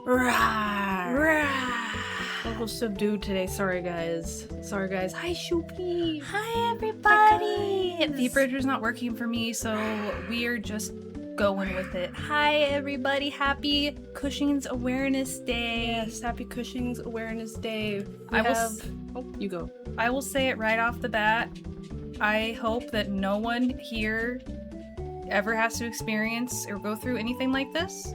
A little subdued today. Sorry, guys. Hi, Shoopy. Hi, everybody. The bridger's not working for me, so we are just going with it. Hi, everybody. Happy Cushings Awareness Day. Yes, happy Cushings Awareness Day. You go. I will say it right off the bat. I hope that no one here ever has to experience or go through anything like this.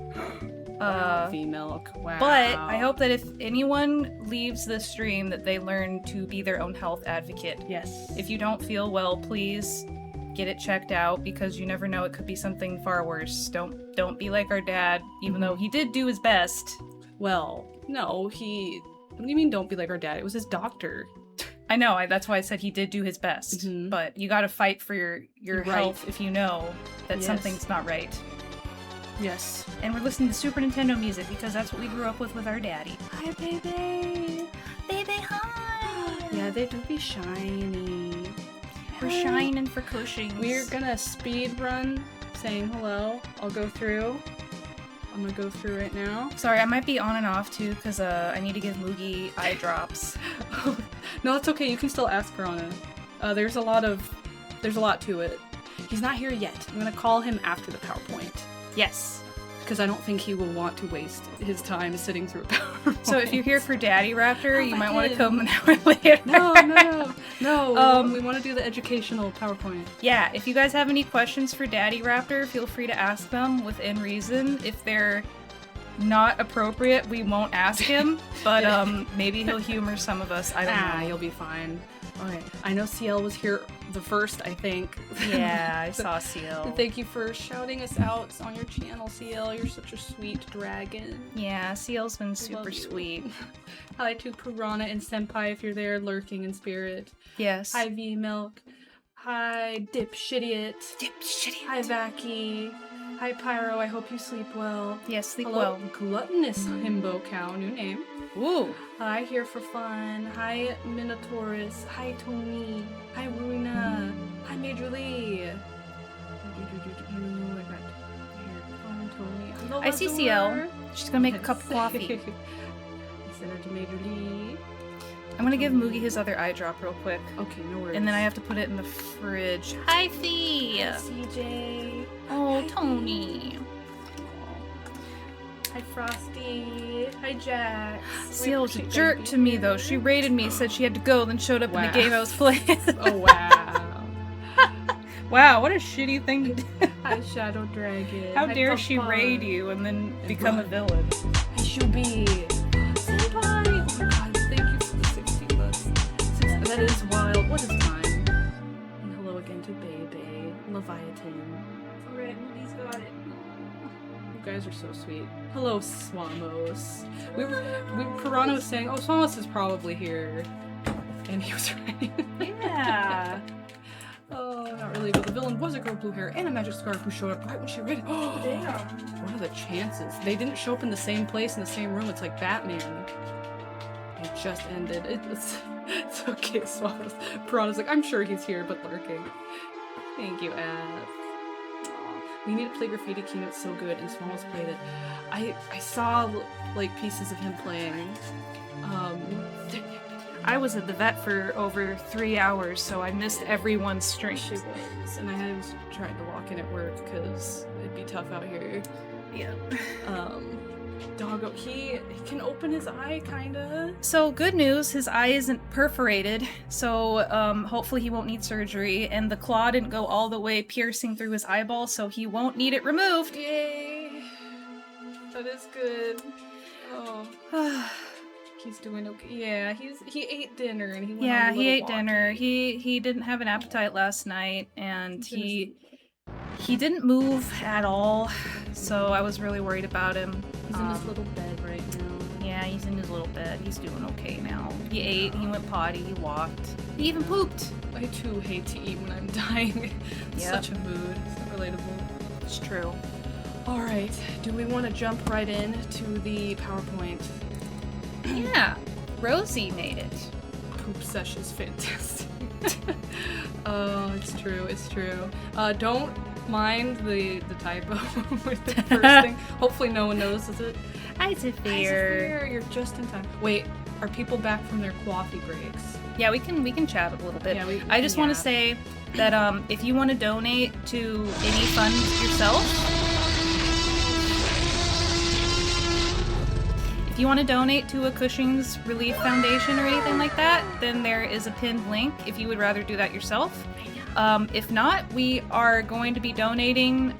Female. Wow. But I hope that if anyone leaves this stream that they learn to be their own health advocate. Yes. If you don't feel well, please get it checked out because you never know, it could be something far worse. Don't be like our dad, even though he did do his best. Well, no, what do you mean don't be like our dad? It was his doctor. I know, that's why I said he did do his best. Mhm. But you gotta fight for your Right. health if you know that Yes. something's not right. Yes. And we're listening to Super Nintendo music because that's what we grew up with our daddy. Hi, baby. Baby, hi! Yeah, they do be shiny. We're shining for Cushings. We're gonna speed run saying hello. I'm gonna go through right now. Sorry, I might be on and off too because I need to give Moogie eye drops. No, that's okay. You can still ask Verona. There's a lot to it. He's not here yet. I'm gonna call him after the PowerPoint Yes. because I don't think he will want to waste his time sitting through a PowerPoint. So if you're here for Daddy Raptor, you I might want to did. come an hour later. No. We want to do the educational PowerPoint. Yeah, if you guys have any questions for Daddy Raptor, feel free to ask them within reason. If they're not appropriate, we won't ask him, but maybe he'll humor some of us. I don't know. You'll be fine. Okay. I know CL was here the first, I think. Yeah, I saw Seal. Thank you for shouting us out on your channel, CL. You're such a sweet dragon. Yeah, Seal's been Love super you. sweet. Hi to Piranha and Senpai if you're there lurking in spirit. Yes. Hi V Milk. Hi Dip Shittiot. Hi Vacky. Hi Pyro, I hope you sleep well. Yes, sleep Hello, well. Gluttonous Himbo Cow, new name. Ooh. Hi, here for fun. Hi, Minotaurus. Hi, Tony. Hi, Ruina. Hi, Major Lee. I see CL. She's gonna make a cup of coffee. I sent her to Major Lee. I'm gonna give Moogie his other eye drop real quick. Okay, no worries. And then I have to put it in the fridge. Hi, Fee! CJ. Oh, Hi, Tony. Hi, Frosty. Hi, Jax. Seal's a jerk to me, though. She raided me, said she had to go, then showed up in the game I was playing. Oh, wow. Wow, what a shitty thing to do. Hi, Shadow Dragon. How Hi, dare Puff she Puff. raid you and then become a villain? Hi, Shubi. Senpai. Oh my god, thank you for the 16 bucks. That is wild. What is time? And hello again to Bebe. Leviathan. It's alright, Moody's got it. You guys are so sweet. Hello, Swamos. Piranha was saying, oh, Swamos is probably here. And he was right. Yeah. Oh, not really, but the villain was a girl with blue hair and a magic scarf who showed up right when she read it. Oh, Damn. what are the chances? They didn't show up in the same place in the same room. It's like Batman. It just ended. It's okay, Swans. Piranha's like, I'm sure he's here, but lurking. Thank you, Ash. We need to play Graffiti King. It's so good, and Swans played it. I saw like pieces of him playing. I was at the vet for over 3 hours, so I missed everyone's stream. She was, and I was trying to walk in at work because it'd be tough out here. Yeah. Doggo, he can open his eye, kinda. So good news, his eye isn't perforated, so hopefully he won't need surgery, and the claw didn't go all the way piercing through his eyeball, so he won't need it removed. Yay! That is good. Oh, he's doing okay. Yeah, he ate dinner and he went on Yeah, a he little ate walk. dinner. He didn't have an appetite last night, and he didn't move at all, so I was really worried about him. He's in his little bed right now. Yeah, he's in his little bed. He's doing okay now. He ate, he went potty, he walked. He even pooped. I too hate to eat when I'm dying. It's Yep. such a mood. It's not relatable. It's true. Alright, do we want to jump right in to the PowerPoint? Yeah, Rosie made it. Poop session's fantastic. Oh, it's true. Don't mind the typo with the first thing. Hopefully no one notices it. Hi, Hi, Sophia. Sophia, you're just in time. Wait, are people back from their coffee breaks? Yeah, we can chat a little bit. Yeah, we I just want to yeah. say that if you want to donate to any fund yourself, if you want to donate to a Cushing's Relief Foundation or anything like that, then there is a pinned link if you would rather do that yourself. If not, we are going to be donating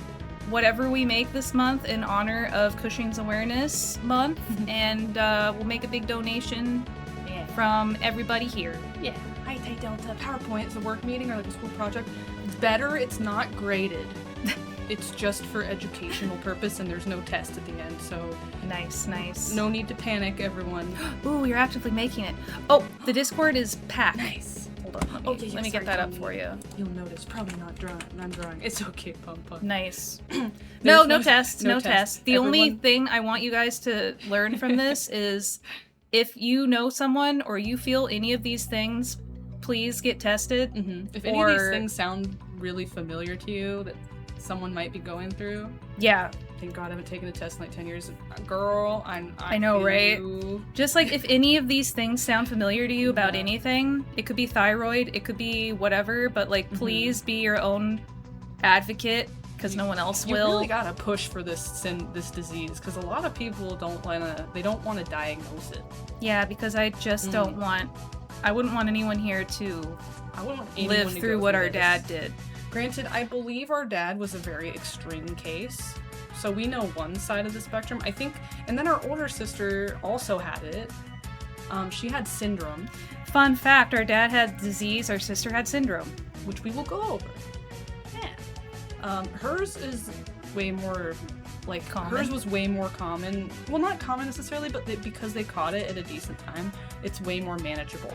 whatever we make this month in honor of Cushing's Awareness Month, and we'll make a big donation from everybody here. Yeah. Hi, Theta Delta. PowerPoint is a work meeting or like a school project. It's better. It's not graded. It's just for educational purpose, and there's no test at the end. So Nice, nice. no need to panic, everyone. Ooh, you're actively making it. Oh, the Discord is packed. Nice. Hold on. Let me sorry, get that up Tony. for you. You'll notice. Probably not drawing. I'm drawing. It's okay, Pum Pum. Nice. There's No test. No test. The only Everyone- thing I want you guys to learn from this is if you know someone or you feel any of these things, please get tested. If any of these things sound really familiar to you that someone might be going through, Yeah. thank God I haven't taken a test in like 10 years. Girl, I know, feel right? you. Just like if any of these things sound familiar to you about anything, it could be thyroid, it could be whatever, but like please be your own advocate because no one else You will. really gotta push for this disease because a lot of people don't wanna diagnose it. Yeah, because I just don't want. I wouldn't want anyone here to I wouldn't want anyone live to through go what our this. dad did. Granted, I believe our dad was a very extreme case, so we know one side of the spectrum. I think, and then our older sister also had it. She had syndrome, Fun fact: our dad had disease, our sister had syndrome. which we will go over. Yeah. Hers is way more like Common? hers was way more common. Well, not common necessarily, but because they caught it at a decent time, it's way more manageable.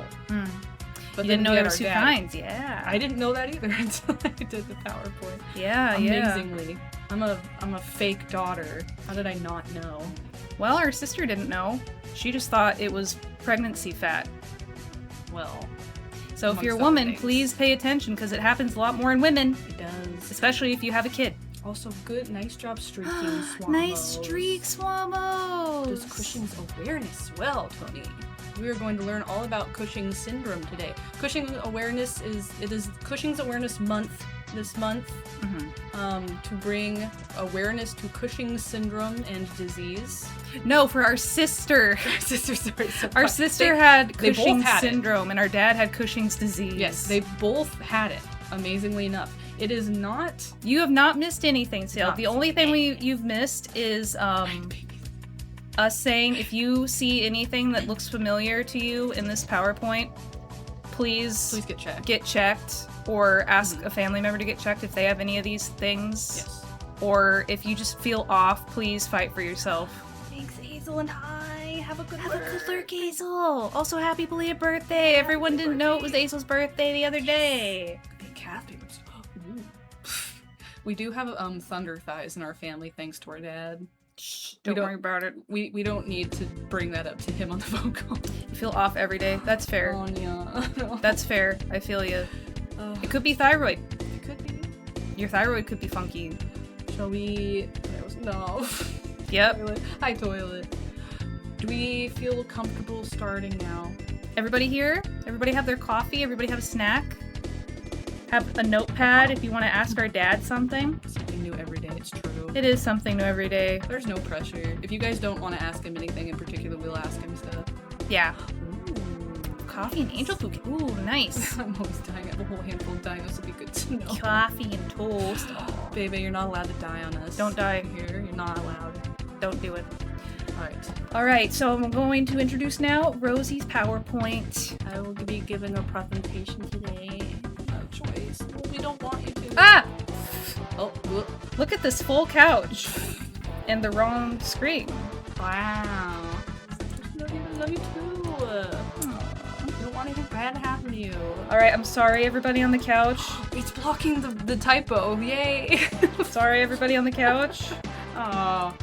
But You didn't know we there had were two our dad. kinds. Yeah. I didn't know that either until I did the PowerPoint. Yeah. Amazingly. I'm a fake daughter. How did I not know? Well, our sister didn't know. She just thought it was pregnancy fat. Well, So if amongst you're a other woman, things. please pay attention because it happens a lot more in women, It does. especially if you have a kid. Also, nice job streaking, Swamos. Nice streak, Swamos. Does Cushing's Awareness well, Tony? We are going to learn all about Cushing's syndrome today. Cushing's Awareness is Cushing's Awareness Month this month to bring awareness to Cushing's syndrome and disease. No, for our sister. Our sister had They both Cushing's had it. syndrome, and our dad had Cushing's disease. Yes, they both had it. Amazingly enough, it is not. You have not missed anything, Sale. Not The only thing you've missed is us saying if you see anything that looks familiar to you in this PowerPoint, please Get checked. get checked or ask a family member to get checked if they have any of these things. Yes. Or if you just feel off, please fight for yourself. Thanks, Hazel, and hi. Have a good Lurk, Hazel. Also, happy belated birthday. Everyone didn't know it was Hazel's birthday the other day. Big cat favorites. Ooh. We do have thunder thighs in our family thanks to our dad. Shh, We don't worry about it. We don't need to bring that up to him on the phone call. You feel off every day. That's fair. Oh, yeah. That's fair. I feel you. Oh, It could be thyroid. it could be. Your thyroid could be funky. Shall we? No. Yep. Toilet. Hi, toilet. Do we feel comfortable starting now? Everybody here? Everybody have their coffee? Everybody have a snack? Have a notepad if you want to ask our dad something? Something new every day. It's true. It is something new every day. There's no pressure. If you guys don't want to ask him anything in particular, we'll ask him stuff. Yeah. Ooh. Coffee and angel food. Ooh, nice. I'm always dying. I have a whole handful of dying. This would be good to know. Coffee and toast. Baby, you're not allowed to die on us. Don't die. Here, you're not allowed. Don't do it. Alright. Alright, so I'm going to introduce now Rosie's PowerPoint. I will be giving a presentation today. No choice. Well, we don't want you to. Ah! Oh, whoop. Look at this full couch. And the wrong screen. Wow. Love you too. You don't want anything bad to happen to you. Alright, I'm sorry everybody on the couch. It's blocking the typo. Yay. Sorry everybody on the couch. Oh.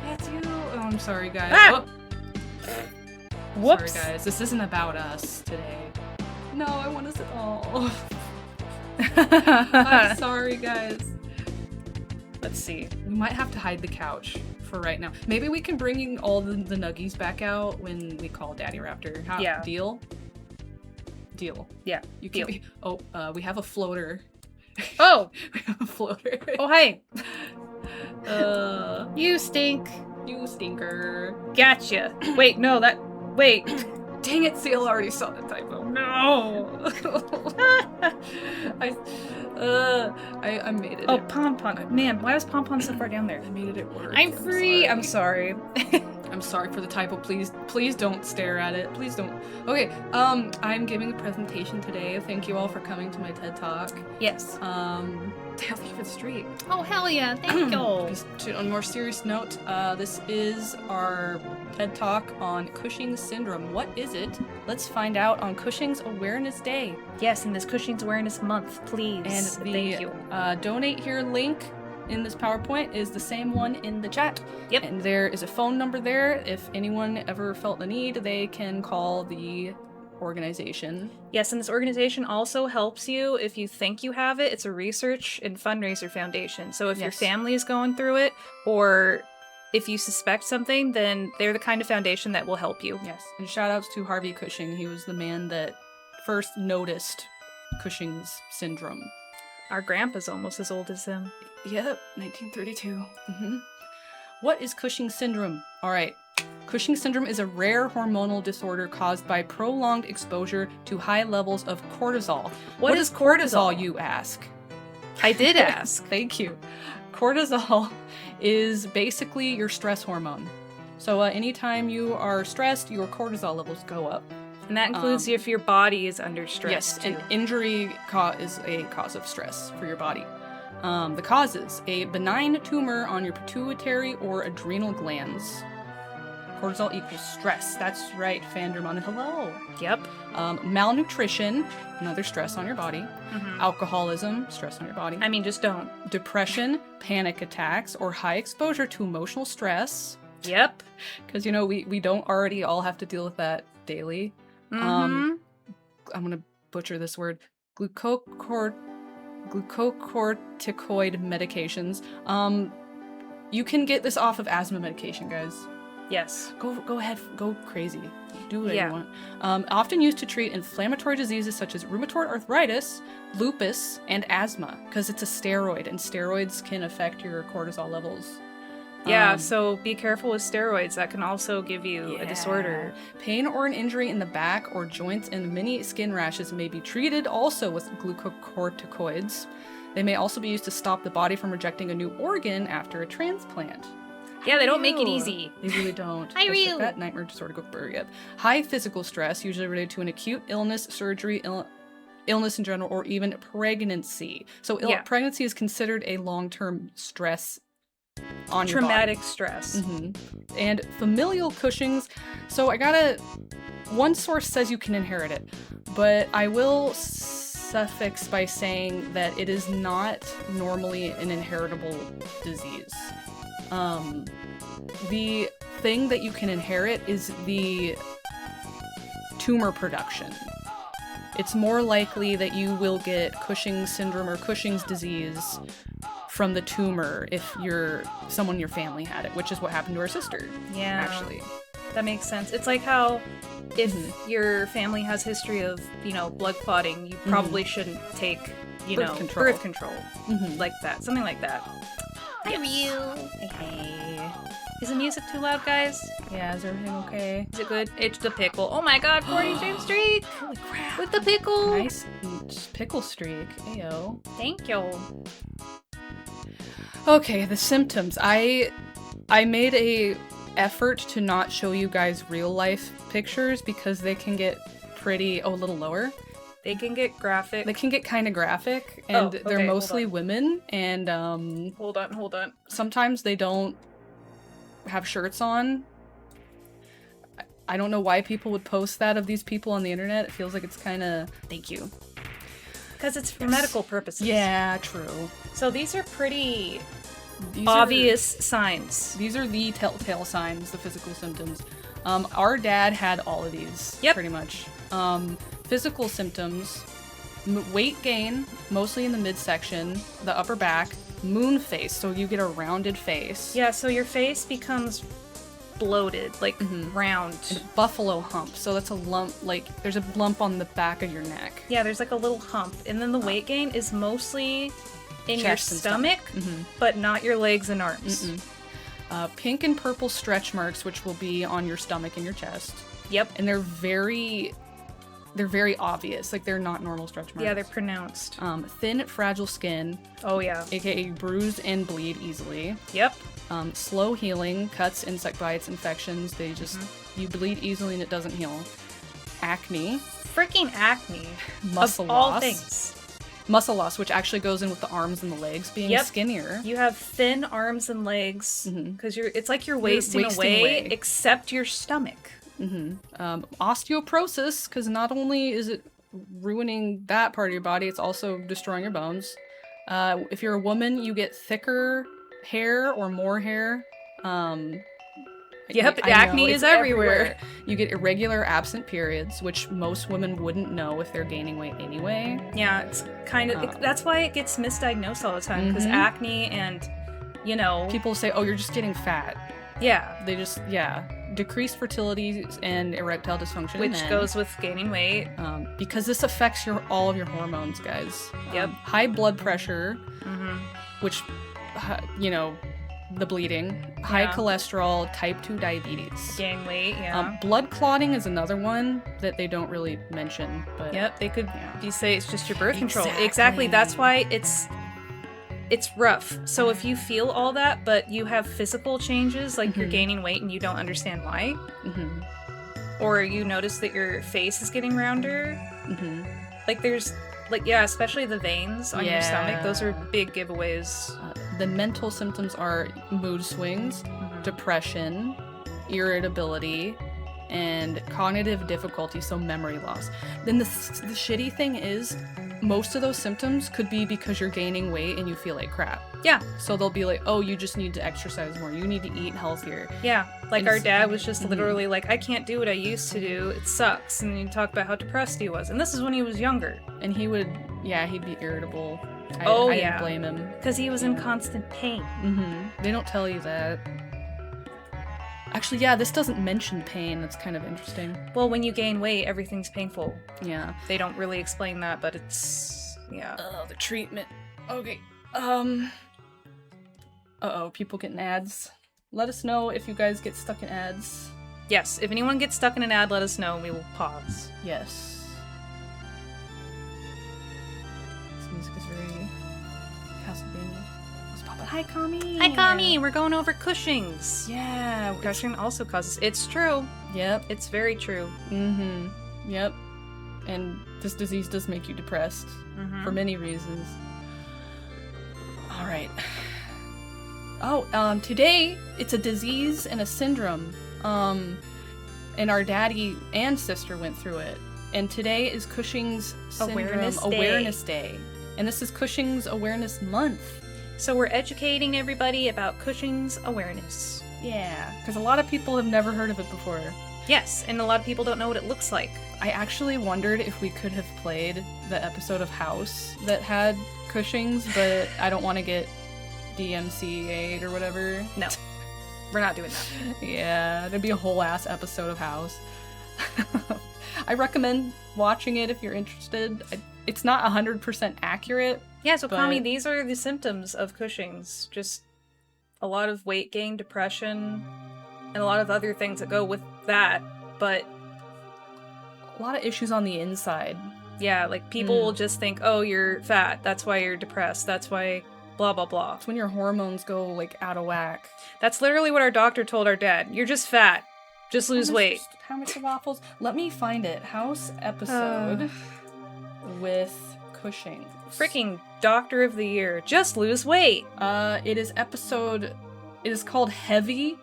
That's you. Oh, I'm sorry, guys. Ah! Oh. Whoops. Sorry, guys. This isn't about us today. No, I want us all. I'm sorry, guys. Let's see. We might have to hide the couch for right now. Maybe we can bring all the nuggies back out when we call Daddy Raptor. Yeah. Deal? Deal. Yeah. You can deal. we have a floater. Oh! We have a floater. Oh, hey! You You stink. You stinker. Gotcha. Wait, no, wait. Dang it, Seal already saw the typo. No! I made it. Oh, Pompon. Man, why was Pompon so far down there? I made it at work. I'm free! I'm sorry. I'm sorry for the typo. Please don't stare at it. Please don't. Okay, I'm giving a presentation today. Thank you all for coming to my TED Talk. Yes. Thank you for the streak. Oh, hell yeah, thank you. On a more serious note, this is our TED Talk on Cushing's syndrome. What is it? Let's find out on Cushing's Awareness Day. Yes, in this Cushing's Awareness Month, please. And the thank you. donate here link in this PowerPoint is the same one in the chat. Yep. And there is a phone number there. If anyone ever felt the need, they can call the organization. Yes, and this organization also helps you if you think you have it. It's a research and fundraiser foundation. So if your family is going through it, or if you suspect something, then they're the kind of foundation that will help you. Yes. And shout outs to Harvey Cushing. He was the man that first noticed Cushing's syndrome. Our grandpa's almost as old as him. Yep, 1932. What is Cushing's syndrome? All right. Cushing's syndrome is a rare hormonal disorder caused by prolonged exposure to high levels of cortisol. What is cortisol, you ask? I did ask. Thank you. Cortisol is basically your stress hormone. So anytime you are stressed, your cortisol levels go up. And that includes if your body is under stress. Yes, too. and injury is a cause of stress for your body. The causes: a benign tumor on your pituitary or adrenal glands. Cortisol equals stress. That's right, Fandermon. Hello. Yep. Malnutrition, another stress on your body. Alcoholism, stress on your body. I mean, just don't. Depression, panic attacks, or high exposure to emotional stress. Yep. Because, we don't already all have to deal with that daily. I'm going to butcher this word. Glucocorticoid medications. You can get this off of asthma medication, guys. Yes. Go ahead, go crazy. Do what you want. Often used to treat inflammatory diseases such as rheumatoid arthritis, lupus, and asthma, because it's a steroid, and steroids can affect your cortisol levels. Yeah, so be careful with steroids. That can also give you a disorder. Pain or an injury in the back or joints and many skin rashes may be treated also with glucocorticoids. They may also be used to stop the body from rejecting a new organ after a transplant. Yeah, they don't make it easy. They really don't. I really. That nightmare disorder go bury up. High physical stress, usually related to an acute illness, surgery, illness in general, or even pregnancy. So pregnancy is considered a long-term stress on your body. Traumatic stress. And familial Cushing's. So one source says you can inherit it, but I will suffix by saying that it is not normally an inheritable disease. The thing that you can inherit is the tumor production. It's more likely that you will get Cushing's syndrome or Cushing's disease from the tumor if someone in your family had it, which is what happened to our sister. Yeah. Actually. That makes sense. It's like how if your family has history of, blood clotting, you probably shouldn't take, birth control. Like that. Something like that. Hi, Ryu. Hey. Is the music too loud, guys? Yeah, is everything okay? Is it good? It's the pickle. Oh my god, 40 stream streak! Holy crap. With the pickle! Nice pickle streak. Ayo. Thank you. Okay, the symptoms. I made a effort to not show you guys real life pictures because they can get pretty a little lower. They can get graphic. They can get kind of graphic, and they're mostly women, and Hold on. sometimes they don't have shirts on. I don't know why people would post that of these people on the internet. It feels like it's kind of... Thank you. Because it's for medical purposes. Yeah, true. So these are pretty obvious signs. These are the telltale signs, the physical symptoms. Our dad had all of these, pretty much. Physical symptoms, weight gain, mostly in the midsection, the upper back, moon face, so you get a rounded face. Yeah, so your face becomes bloated, like round. And buffalo hump, so that's a lump, like there's a lump on the back of your neck. Yeah, there's like a little hump. And then the weight gain is mostly in your Chest and stomach, but not your legs and arms. Pink and purple stretch marks, which will be on your stomach and your chest. Yep. And they're very obvious. Like, they're not normal stretch marks. Yeah, they're pronounced. Thin, fragile skin. Oh, yeah. AKA bruise and bleed easily. Yep. Slow healing, cuts, insect bites, infections. They just, you bleed easily and it doesn't heal. Acne. Freaking acne. Muscle of all loss. things. Muscle loss, which actually goes in with the arms and the legs being skinnier. You have thin arms and legs because it's like you're wasting away, except your stomach. Osteoporosis, because not only is it ruining that part of your body, it's also destroying your bones. If you're a woman, you get thicker hair or more hair. Yep, acne is everywhere. You get irregular absent periods, which most women wouldn't know if they're gaining weight anyway. Yeah, it's kind of that's why it gets misdiagnosed all the time, because acne and, you know, people say, oh, you're just getting fat. Yeah. They just, decreased fertility and erectile dysfunction. Which goes with gaining weight. Because this affects all of your hormones, guys. Yep. High blood pressure, which, the bleeding. High cholesterol, type 2 diabetes. Gain weight, blood clotting is another one that they don't really mention. But yep, they could say it's just your birth control. Exactly. That's why it's rough. So if you feel all that, but you have physical changes, like you're gaining weight and you don't understand why, or you notice that your face is getting rounder, like there's, especially the veins on your stomach, those are big giveaways. The mental symptoms are mood swings, depression, irritability, and cognitive difficulty, so memory loss. Then the shitty thing is, most of those symptoms could be because you're gaining weight and you feel like crap. Yeah. So they'll be like, oh, you just need to exercise more. You need to eat healthier. Yeah. Like our dad was just literally like, I can't do what I used to do. It sucks. And he'd talk about how depressed he was. And this is when he was younger. And he would, he'd be irritable. I didn't blame him. Because he was in constant pain. They don't tell you that. Actually, this doesn't mention pain. That's kind of interesting. Well, when you gain weight, everything's painful. Yeah. They don't really explain that, but it's, Oh, the treatment. Okay. People getting ads. Let us know if you guys get stuck in ads. Yes, if anyone gets stuck in an ad, let us know and we will pause. Yes. This music is very Castlevania. Let's pop it. Hi, Kami! Hi, Kami! We're going over Cushing's. Yeah. Cushing also causes... It's true. Yep. It's very true. Yep. And this disease does make you depressed for many reasons. All right. Today it's a disease and a syndrome. And our daddy and sister went through it. And today is Cushing's Syndrome Awareness Day. And this is Cushing's Awareness Month. So we're educating everybody about Cushing's Awareness. Yeah, because a lot of people have never heard of it before. Yes, and a lot of people don't know what it looks like. I actually wondered if we could have played the episode of House that had Cushing's, but I don't want to get DMCA'd or whatever. No, we're not doing that. Yeah, there'd be a whole ass episode of House. I recommend watching it if you're interested. It's not 100% accurate. Yeah, so Kami, these are the symptoms of Cushing's. Just a lot of weight gain, depression, and a lot of other things that go with that, but a lot of issues on the inside. Yeah, like people will just think, oh, you're fat, that's why you're depressed, that's why blah blah blah. It's when your hormones go like out of whack. That's literally what our doctor told our dad. You're just fat. Just lose weight. How much of waffles? Let me find it. House episode with Cushing. Freaking Doctor of the Year. Just lose weight. It is called Heavy,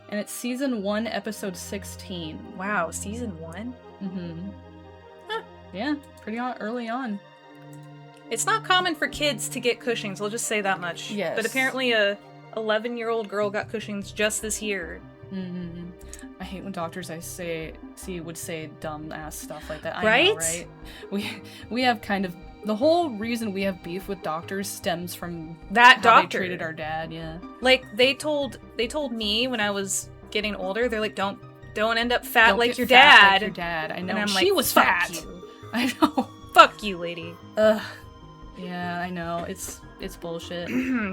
and it's season 1, episode 16. Wow, season 1? Huh. Yeah, pretty early on. It's not common for kids to get Cushing's, we'll just say that much. Yes. But apparently a 11-year-old girl got Cushing's just this year. I hate when doctors would say dumb ass stuff like that. Right? I know, right? We have kind of the whole reason we have beef with doctors stems from That how doctor they treated our dad. Yeah. Like they told me when I was getting older, they're like, don't end up fat Don't like get your fat dad. Like your dad. I know. And I'm She like, was fuck fat. you. I know. Fuck you, lady. Ugh. Yeah, I know. It's bullshit.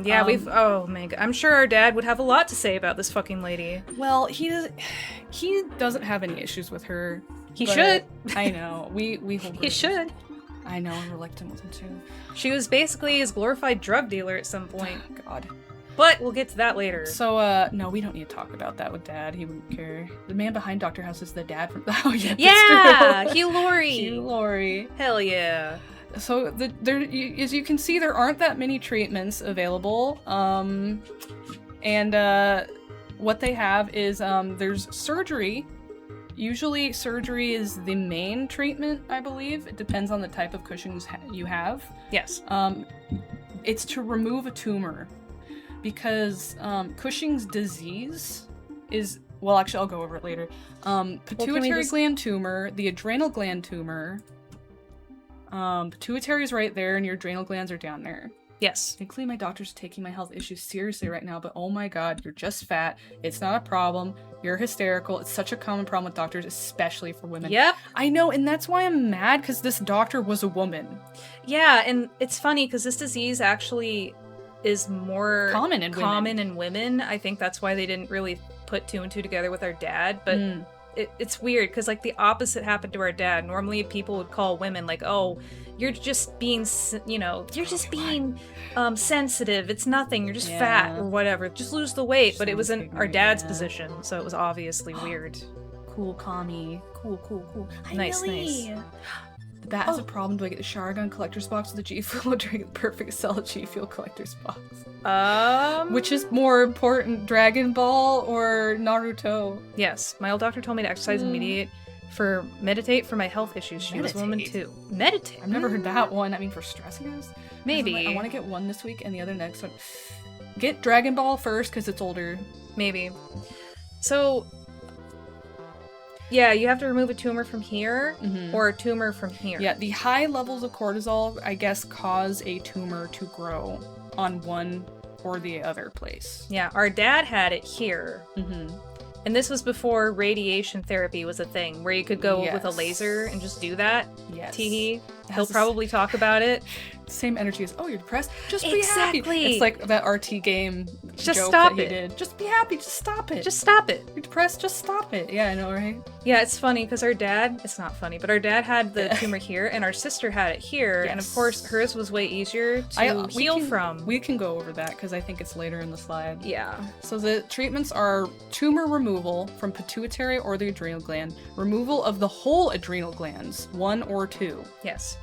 Yeah, oh my god. I'm sure our dad would have a lot to say about this fucking lady. Well, he doesn't have any issues with her. He but should. I know. We hold He grudges. should. I know, I'm reluctant with him too. She was basically his glorified drug dealer at some point. God. But we'll get to that later. So, no, we don't need to talk about that with Dad. He wouldn't care. The man behind Dr. House is the dad from... Oh, yeah, Yeah! that's true. Hugh Laurie! Hugh Laurie. Hell yeah. So, as you can see, there aren't that many treatments available. What they have is, there's surgery. Usually, surgery is the main treatment, I believe. It depends on the type of Cushing's you have. Yes. It's to remove a tumor. Because Cushing's disease is... Well, actually, I'll go over it later. Pituitary gland tumor, the adrenal gland tumor... pituitary is right there, and your adrenal glands are down there. Yes. Thankfully, my doctor's taking my health issues seriously right now, but oh my god, you're just fat. It's not a problem. You're hysterical. It's such a common problem with doctors, especially for women. Yep. I know, and that's why I'm mad, because this doctor was a woman. Yeah, and it's funny, because this disease actually is more Common in women. I think that's why they didn't really put two and two together with our dad, but... It's weird because like the opposite happened to our dad. Normally people would call women like, oh, you're just being, sensitive. It's nothing. You're just fat or whatever. Just lose the weight. But it was in our dad's position, so it was obviously weird. Cool, commie. Cool. Nice. The bat has a problem. Do I get the shower gun collector's box with the G Fuel, or do I get the perfect cell G Fuel collector's box? Which is more important, Dragon Ball or Naruto? Yes, my old doctor told me to exercise and meditate for my health issues. She was a woman too. Meditate? I've never heard that one. I mean, for stress, I guess? Maybe. I want to get one this week and the other next one. Get Dragon Ball first, because it's older. Maybe. So... Yeah, you have to remove a tumor from here or a tumor from here. Yeah, the high levels of cortisol, I guess, cause a tumor to grow on one or the other place. Yeah, our dad had it here. And this was before radiation therapy was a thing, where you could go with a laser and just do that. Yes. Teehee. He'll probably talk about it. Same energy as, oh, you're depressed? Just be Exactly. happy. It's like that RT game Just joke stop that he it. did. Just be happy. Just stop it. Just stop it. You're depressed? Just stop it. Yeah, I know, right? Yeah, it's funny because our dad, it's not funny, but our dad had the tumor here and our sister had it here. Yes. And of course, hers was way easier to heal from. We can go over that because I think it's later in the slide. Yeah. So the treatments are tumor removal from pituitary or the adrenal gland, removal of the whole adrenal glands, 1 or 2. Yes.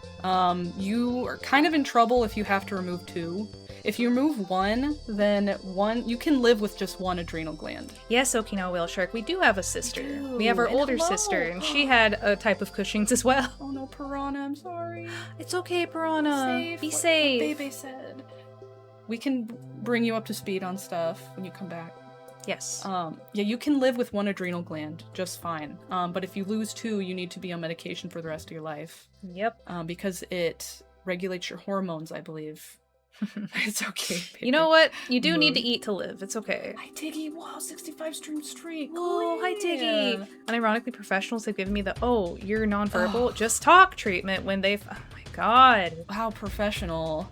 You are kind of in trouble if you have to remove 2. If you remove 1, then you can live with just 1 adrenal gland. Yes, Okinawa Whale Shark, we do have a sister. We have our and older hello. sister, and she had a type of Cushing's as well. Oh no, Piranha, I'm sorry. It's okay, Piranha. Be What safe. Bebe said. We can bring you up to speed on stuff when you come back. Yes. Yeah, you can live with 1 adrenal gland just fine. But if you lose 2, you need to be on medication for the rest of your life. Yep. Because it regulates your hormones, I believe. It's okay, baby. You know what? You do need to eat to live. It's okay. Hi, Tiggy. Wow, 65 stream streak. Oh, hi, Yeah. Tiggy. Unironically, professionals have given me the, oh, you're nonverbal, just talk treatment when they've, oh my god. How professional.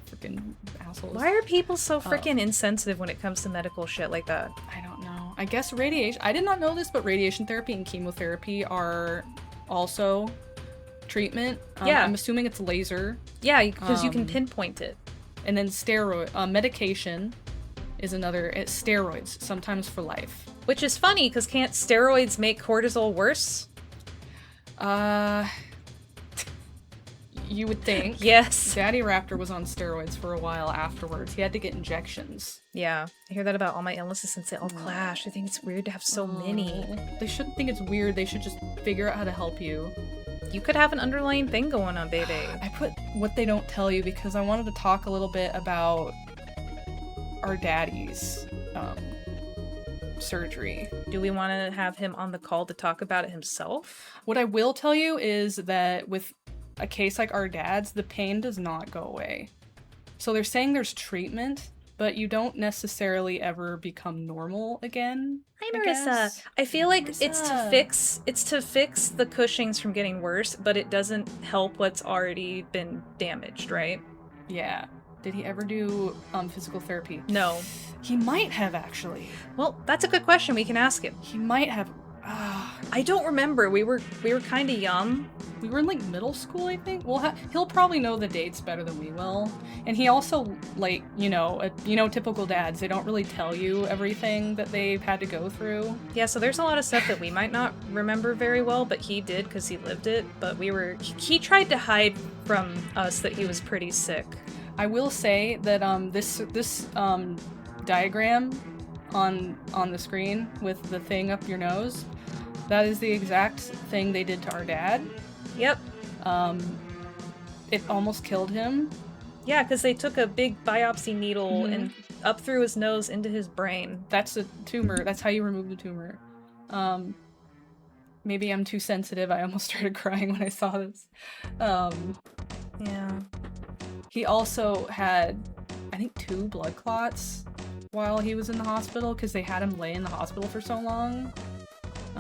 Freaking assholes. Why are people so freaking insensitive when it comes to medical shit like that? I don't know. I guess radiation. I did not know this, but radiation therapy and chemotherapy are also treatment. Yeah. I'm assuming it's laser. Yeah, because you can pinpoint it. And then medication is another. It's steroids, sometimes for life. Which is funny, because can't steroids make cortisol worse? You would think. Yes. Daddy Raptor was on steroids for a while afterwards. He had to get injections. Yeah, I hear that about all my illnesses since they all clash. I think it's weird to have so many. They shouldn't think it's weird. They should just figure out how to help you. You could have an underlying thing going on, baby. I put what they don't tell you because I wanted to talk a little bit about our daddies. surgery. Do we want to have him on the call to talk about it himself? What I will tell you is that with a case like our dad's, the pain does not go away. So they're saying there's treatment, but you don't necessarily ever become normal again. Hi, I Marissa. guess. I feel like it's Marissa. to fix the Cushings from getting worse, but it doesn't help what's already been damaged, right? Yeah. Did he ever do physical therapy? No. He might have, actually. Well, that's a good question. We can ask him. He might have. I don't remember. We were kind of young. We were in like middle school, I think. He'll probably know the dates better than we will. And he also, like, typical dads, they don't really tell you everything that they've had to go through. Yeah, so there's a lot of stuff that we might not remember very well, but he did because he lived it. But he tried to hide from us that he was pretty sick. I will say that this diagram on the screen with the thing up your nose, that is the exact thing they did to our dad. Yep. It almost killed him. Yeah, because they took a big biopsy needle and up through his nose into his brain. That's a tumor. That's how you remove the tumor. Maybe I'm too sensitive. I almost started crying when I saw this. Yeah. He also had, I think, 2 blood clots while he was in the hospital because they had him lay in the hospital for so long.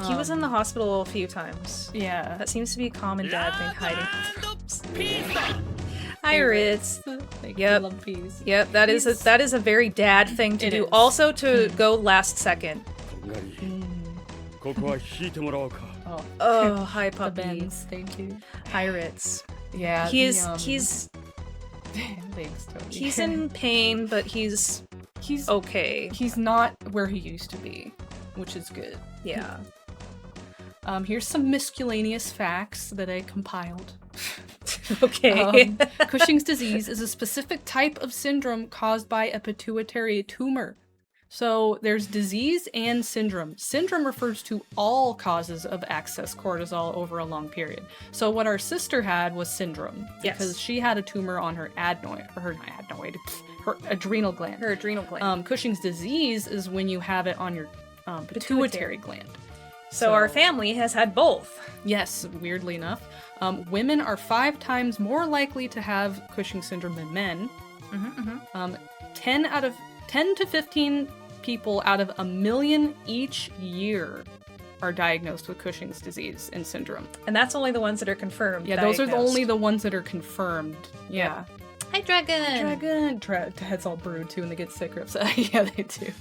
He was in the hospital a few times. Yeah. That seems to be a common dad thing, hiding. Hi, Ritz. Yep. Love peas. Yep, that is a very dad thing to It do. is. Also to go last second. Oh, hi, The puppy. bends. Thank you. Hi, Ritz. Yeah. He's Thanks, Toby. he's in pain, but he's okay. He's not where he used to be, which is good. Yeah. Here's some miscellaneous facts that I compiled. Okay. Cushing's disease is a specific type of syndrome caused by a pituitary tumor. So there's disease and syndrome. Syndrome refers to all causes of excess cortisol over a long period. So what our sister had was syndrome. Yes. Because she had a tumor on her her adrenal gland. Her adrenal gland. Cushing's disease is when you have it on your pituitary gland. So our family has had both. Yes, weirdly enough. Women are 5 times more likely to have Cushing's syndrome than men. 10 to 15 people out of 1 million each year are diagnosed with Cushing's disease and syndrome. And that's only the ones that are confirmed. Yeah, those are diagnosed. only the ones that are confirmed. Yeah. Hi, Dragon. Head's all brewed too, and they get sick or upset. Yeah, they do.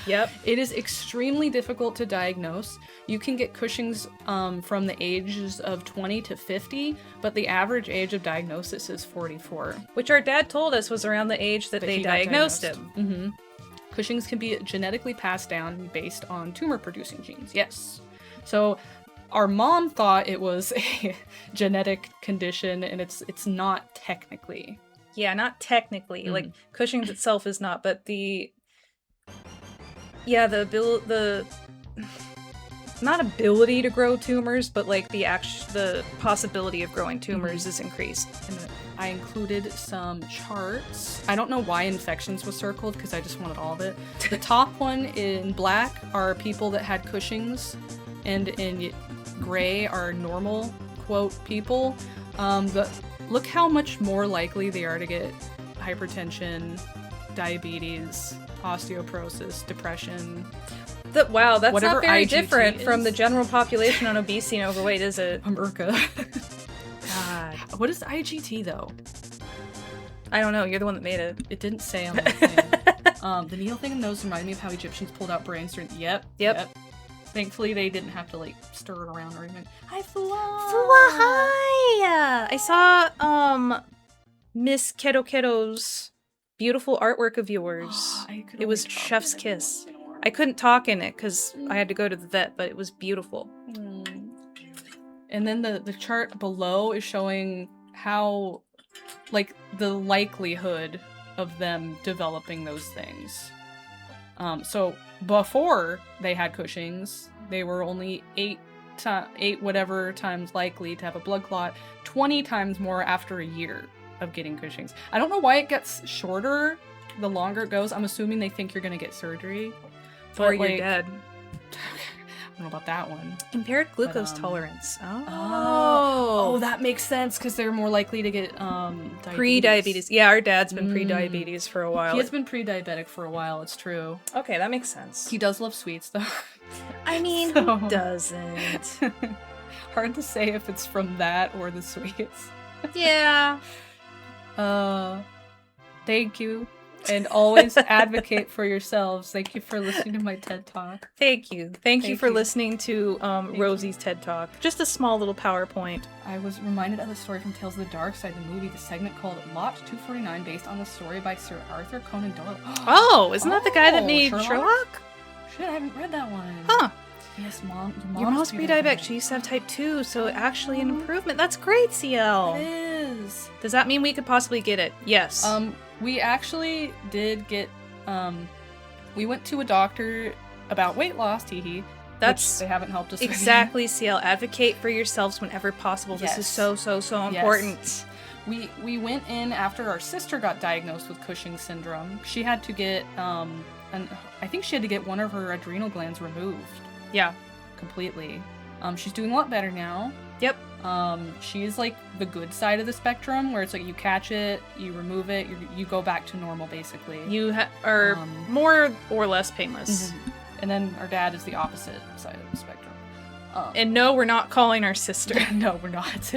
Yep. It is extremely difficult to diagnose. You can get Cushing's from the ages of 20 to 50, but the average age of diagnosis is 44. Which our dad told us was around the age that they he got diagnosed diagnosed. him. Cushing's can be genetically passed down based on tumor-producing genes, yes. So our mom thought it was a genetic condition, and it's not technically. Yeah, not technically. Like, Cushing's itself is not, but the not ability to grow tumors, but like the possibility of growing tumors is increased. And I included some charts. I don't know why infections was circled because I just wanted all of it. The top one in black are people that had Cushing's, and in gray are normal, quote, people. Look how much more likely they are to get hypertension, diabetes, osteoporosis, depression. Wow, that's Whatever not very IgT different from is. the general population on obesity and overweight, is it? America. God. What is IgT though? I don't know, you're the one that made it. It didn't say on the thing. The needle thing in the nose reminded me of how Egyptians pulled out brains during. Yep. Thankfully, they didn't have to like stir it around or anything. Hi, Hi! I saw Miss Keto's beautiful artwork of yours. It was Chef's Kiss. I couldn't talk in it because I had to go to the vet, but it was beautiful. And then the chart below is showing how, like, the likelihood of them developing those things. So before they had Cushing's, they were only 8 whatever times likely to have a blood clot, 20 times more after a year of getting Cushing's. I don't know why it gets shorter the longer it goes. I'm assuming they think you're going to get surgery. Or But, you're like, dead. I don't know about that one. Impaired glucose But, tolerance. Oh, that makes sense because they're more likely to get diabetes. Pre-diabetes. Yeah, our dad's been pre-diabetes for a while. He has been pre-diabetic for a while. It's true. Okay, that makes sense. He does love sweets, though. I mean, So- who doesn't? Hard to say if it's from that or the sweets. Yeah. Thank you. And always advocate for yourselves. Thank you for listening to my TED Talk. Thank you. Thank you Thank for you. listening to Rosie's TED Talk. Just a small little PowerPoint. I was reminded of the story from Tales of the Dark Side, the movie, the segment called Lot 249, based on the story by Sir Arthur Conan Doyle. Oh, isn't that the guy that Oh, made Sherlock? Shit, I haven't read that one. Huh. Yes, Your mom's pre-diabetic. She used to have type 2, so actually an improvement. That's great, CL. It is. Does that mean we could possibly get it? Yes. We actually did get, we went to a doctor about weight loss, teehee. That's they haven't helped us with. exactly, CL. Advocate for yourselves whenever possible. This is Yes. so important. We went in after our sister got diagnosed with Cushing's syndrome. She had to get, I think she had to get one of her adrenal glands removed. Yeah. Completely. She's doing a lot better now. Yep. She's like the good side of the spectrum, where it's like you catch it, you remove it, you go back to normal, basically. You are more or less painless. Mhm. And then our dad is the opposite side of the spectrum. And no, we're not calling our sister. No, we're not.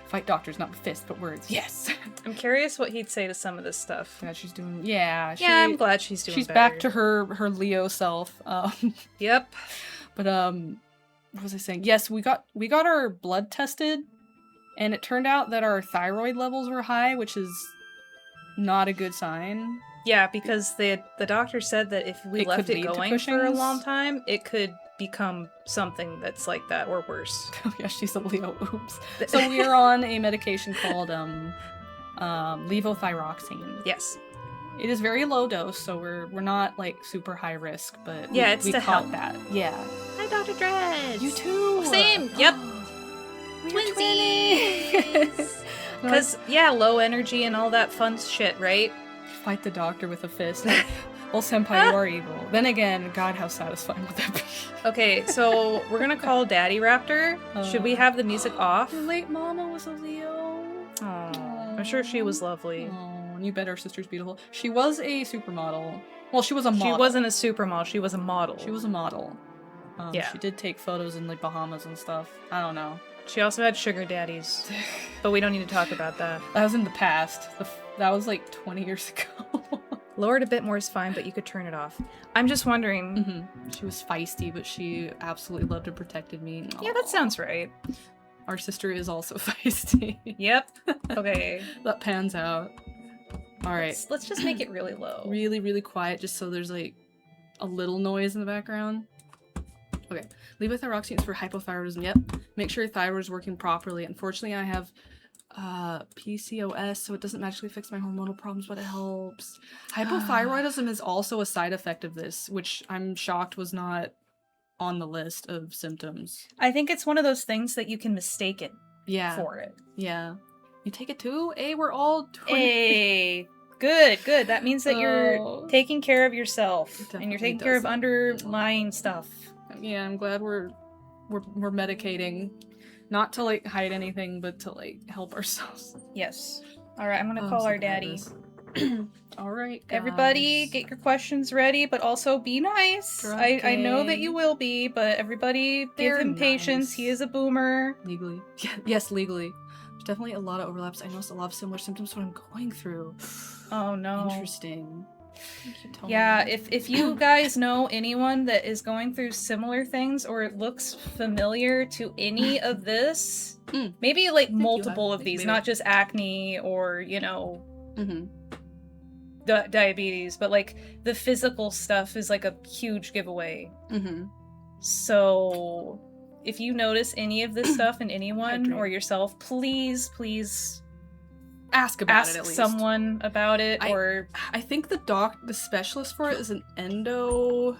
Fight doctors, not with fists, but words. Yes. I'm curious what he'd say to some of this stuff. Yeah, she's doing. Yeah. Yeah, I'm glad she's doing She's better. back to her Leo self. Yep. But what was I saying? Yes, we got our blood tested, and it turned out that our thyroid levels were high, which is not a good sign. Yeah, because the doctor said that if we It left could it lead to going for a Cushing's. long time, it could become something that's like that or worse. Oh yeah, she's a Leo. Oops. So we are on a medication called levothyroxine. Yes. It is very low dose, so we're not like super high risk, but Yeah, it's we to caught help. that. Yeah. Hi, Dr. Dredd. You too. Same. Yep. Twinsies. Because, yeah, low energy and all that fun shit, right? Fight the doctor with a fist. Well, senpai, you are evil. Then again, God, how satisfying would that be? Okay, so we're gonna call Daddy Raptor. Should we have the music off? Your late mama was a Leo. Aw, I'm sure she was lovely. Oh, and you bet our sister's beautiful. She was a supermodel. Well, she was a model. She wasn't a supermodel, she was a model. She was a model. Yeah. She did take photos in like Bahamas and stuff. I don't know. She also had sugar daddies. But we don't need to talk about that. That was in the past. That was like 20 years ago. Lower it a bit more is fine, but you could turn it off. I'm just wondering. Mm-hmm. She was feisty, but she absolutely loved and protected me. Yeah, that sounds right. Our sister is also feisty. Yep. Okay. That pans out. All right. Let's just make it really low. Really, really quiet, just so there's like a little noise in the background. Okay. Levothyroxine is for hypothyroidism. Yep. Make sure your thyroid is working properly. Unfortunately, I have PCOS, so it doesn't magically fix my hormonal problems, but it helps. Hypothyroidism is also a side effect of this, which I'm shocked was not on the list of symptoms. I think it's one of those things that you can mistake it for it. Yeah. You take it too? Hey, we're all doing Hey, good. That means that you're taking care of yourself and you're taking care of doesn't. underlying stuff. Yeah, I'm glad we're medicating. Not to like hide anything, but to like help ourselves. Yes. All right, I'm gonna Oh, call I'm so our daddy. nervous. All right, Everybody, guys. get your questions ready, but also be nice. I know that you will be, but everybody They're give him patience. nice. He is a boomer. Legally. Yes, legally. There's definitely a lot of overlaps. I noticed a lot of similar symptoms to what I'm going through. Oh no. Interesting. Thank you, Tony. Yeah, if you guys know anyone that is going through similar things or it looks familiar to any of this, maybe like multiple of these, not just acne or, diabetes, but like the physical stuff is like a huge giveaway. So if you notice any of this stuff in anyone or yourself, please ask about it ask at least. someone about it. Or I think the specialist for it is an endo.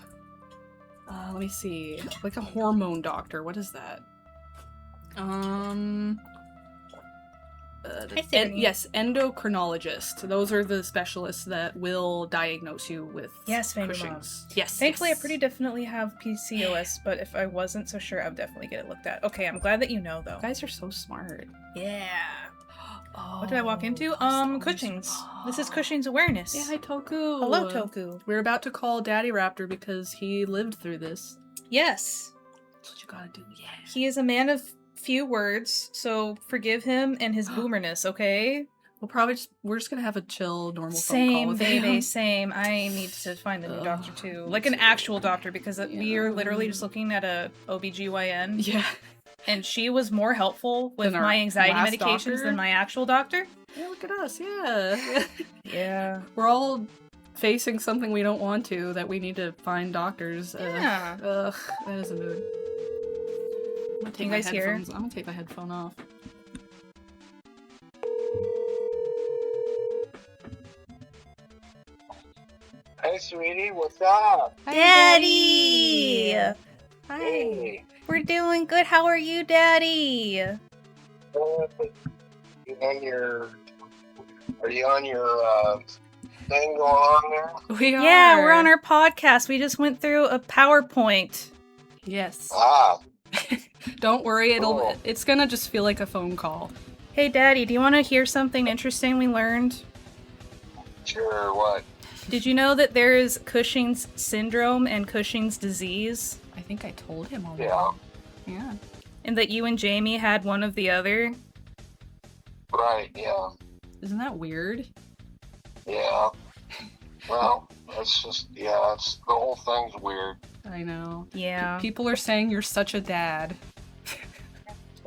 Let me see, like a hormone doctor. What is that? Yes, endocrinologist. Those are the specialists that will diagnose you with Yes, Finger Cushing's. Yes. Thankfully, yes. I pretty definitely have PCOS, but if I wasn't so sure, I would definitely get it looked at. Okay, I'm glad that you know, though. You guys are so smart. Yeah. Oh, What did I walk into? Cushings. This is Cushings Awareness. Yeah, hi Toku. Hello, Toku. We're about to call Daddy Raptor because he lived through this. Yes. That's what you gotta do. Yeah. He is a man of few words, so forgive him and his boomerness, okay? We're just gonna have a chill, normal phone call Same, with baby, him. same. I need to find a new doctor too. Like an actual doctor, because we are literally just looking at a OBGYN. Yeah. And she was more helpful with Than our my anxiety last medications doctor? than my actual doctor. Yeah, look at us. Yeah. Yeah. We're all facing something we don't want to, that we need to find doctors. Yeah. Ugh, that is a mood. I'm gonna take You my guys hear? headphones. I'm gonna take my headphone off. Hey, sweetie, what's up? Daddy! Hi. Hey, We're doing good. How are you, Daddy? are you on your thing going on there? We are. Yeah, we're on our podcast. We just went through a PowerPoint. Yes. Ah, Don't worry, Cool. it's gonna just feel like a phone call. Hey, Daddy, do you want to hear something interesting we learned? sure, what? Did you know that there is Cushing's syndrome and Cushing's disease? I think I told him already. Yeah, Yeah. And that you and Jamie had one of the other? right, yeah, Isn't that weird? yeah. Well, it's just, it's, the whole thing's weird. I know. Yeah. People are saying you're such a dad.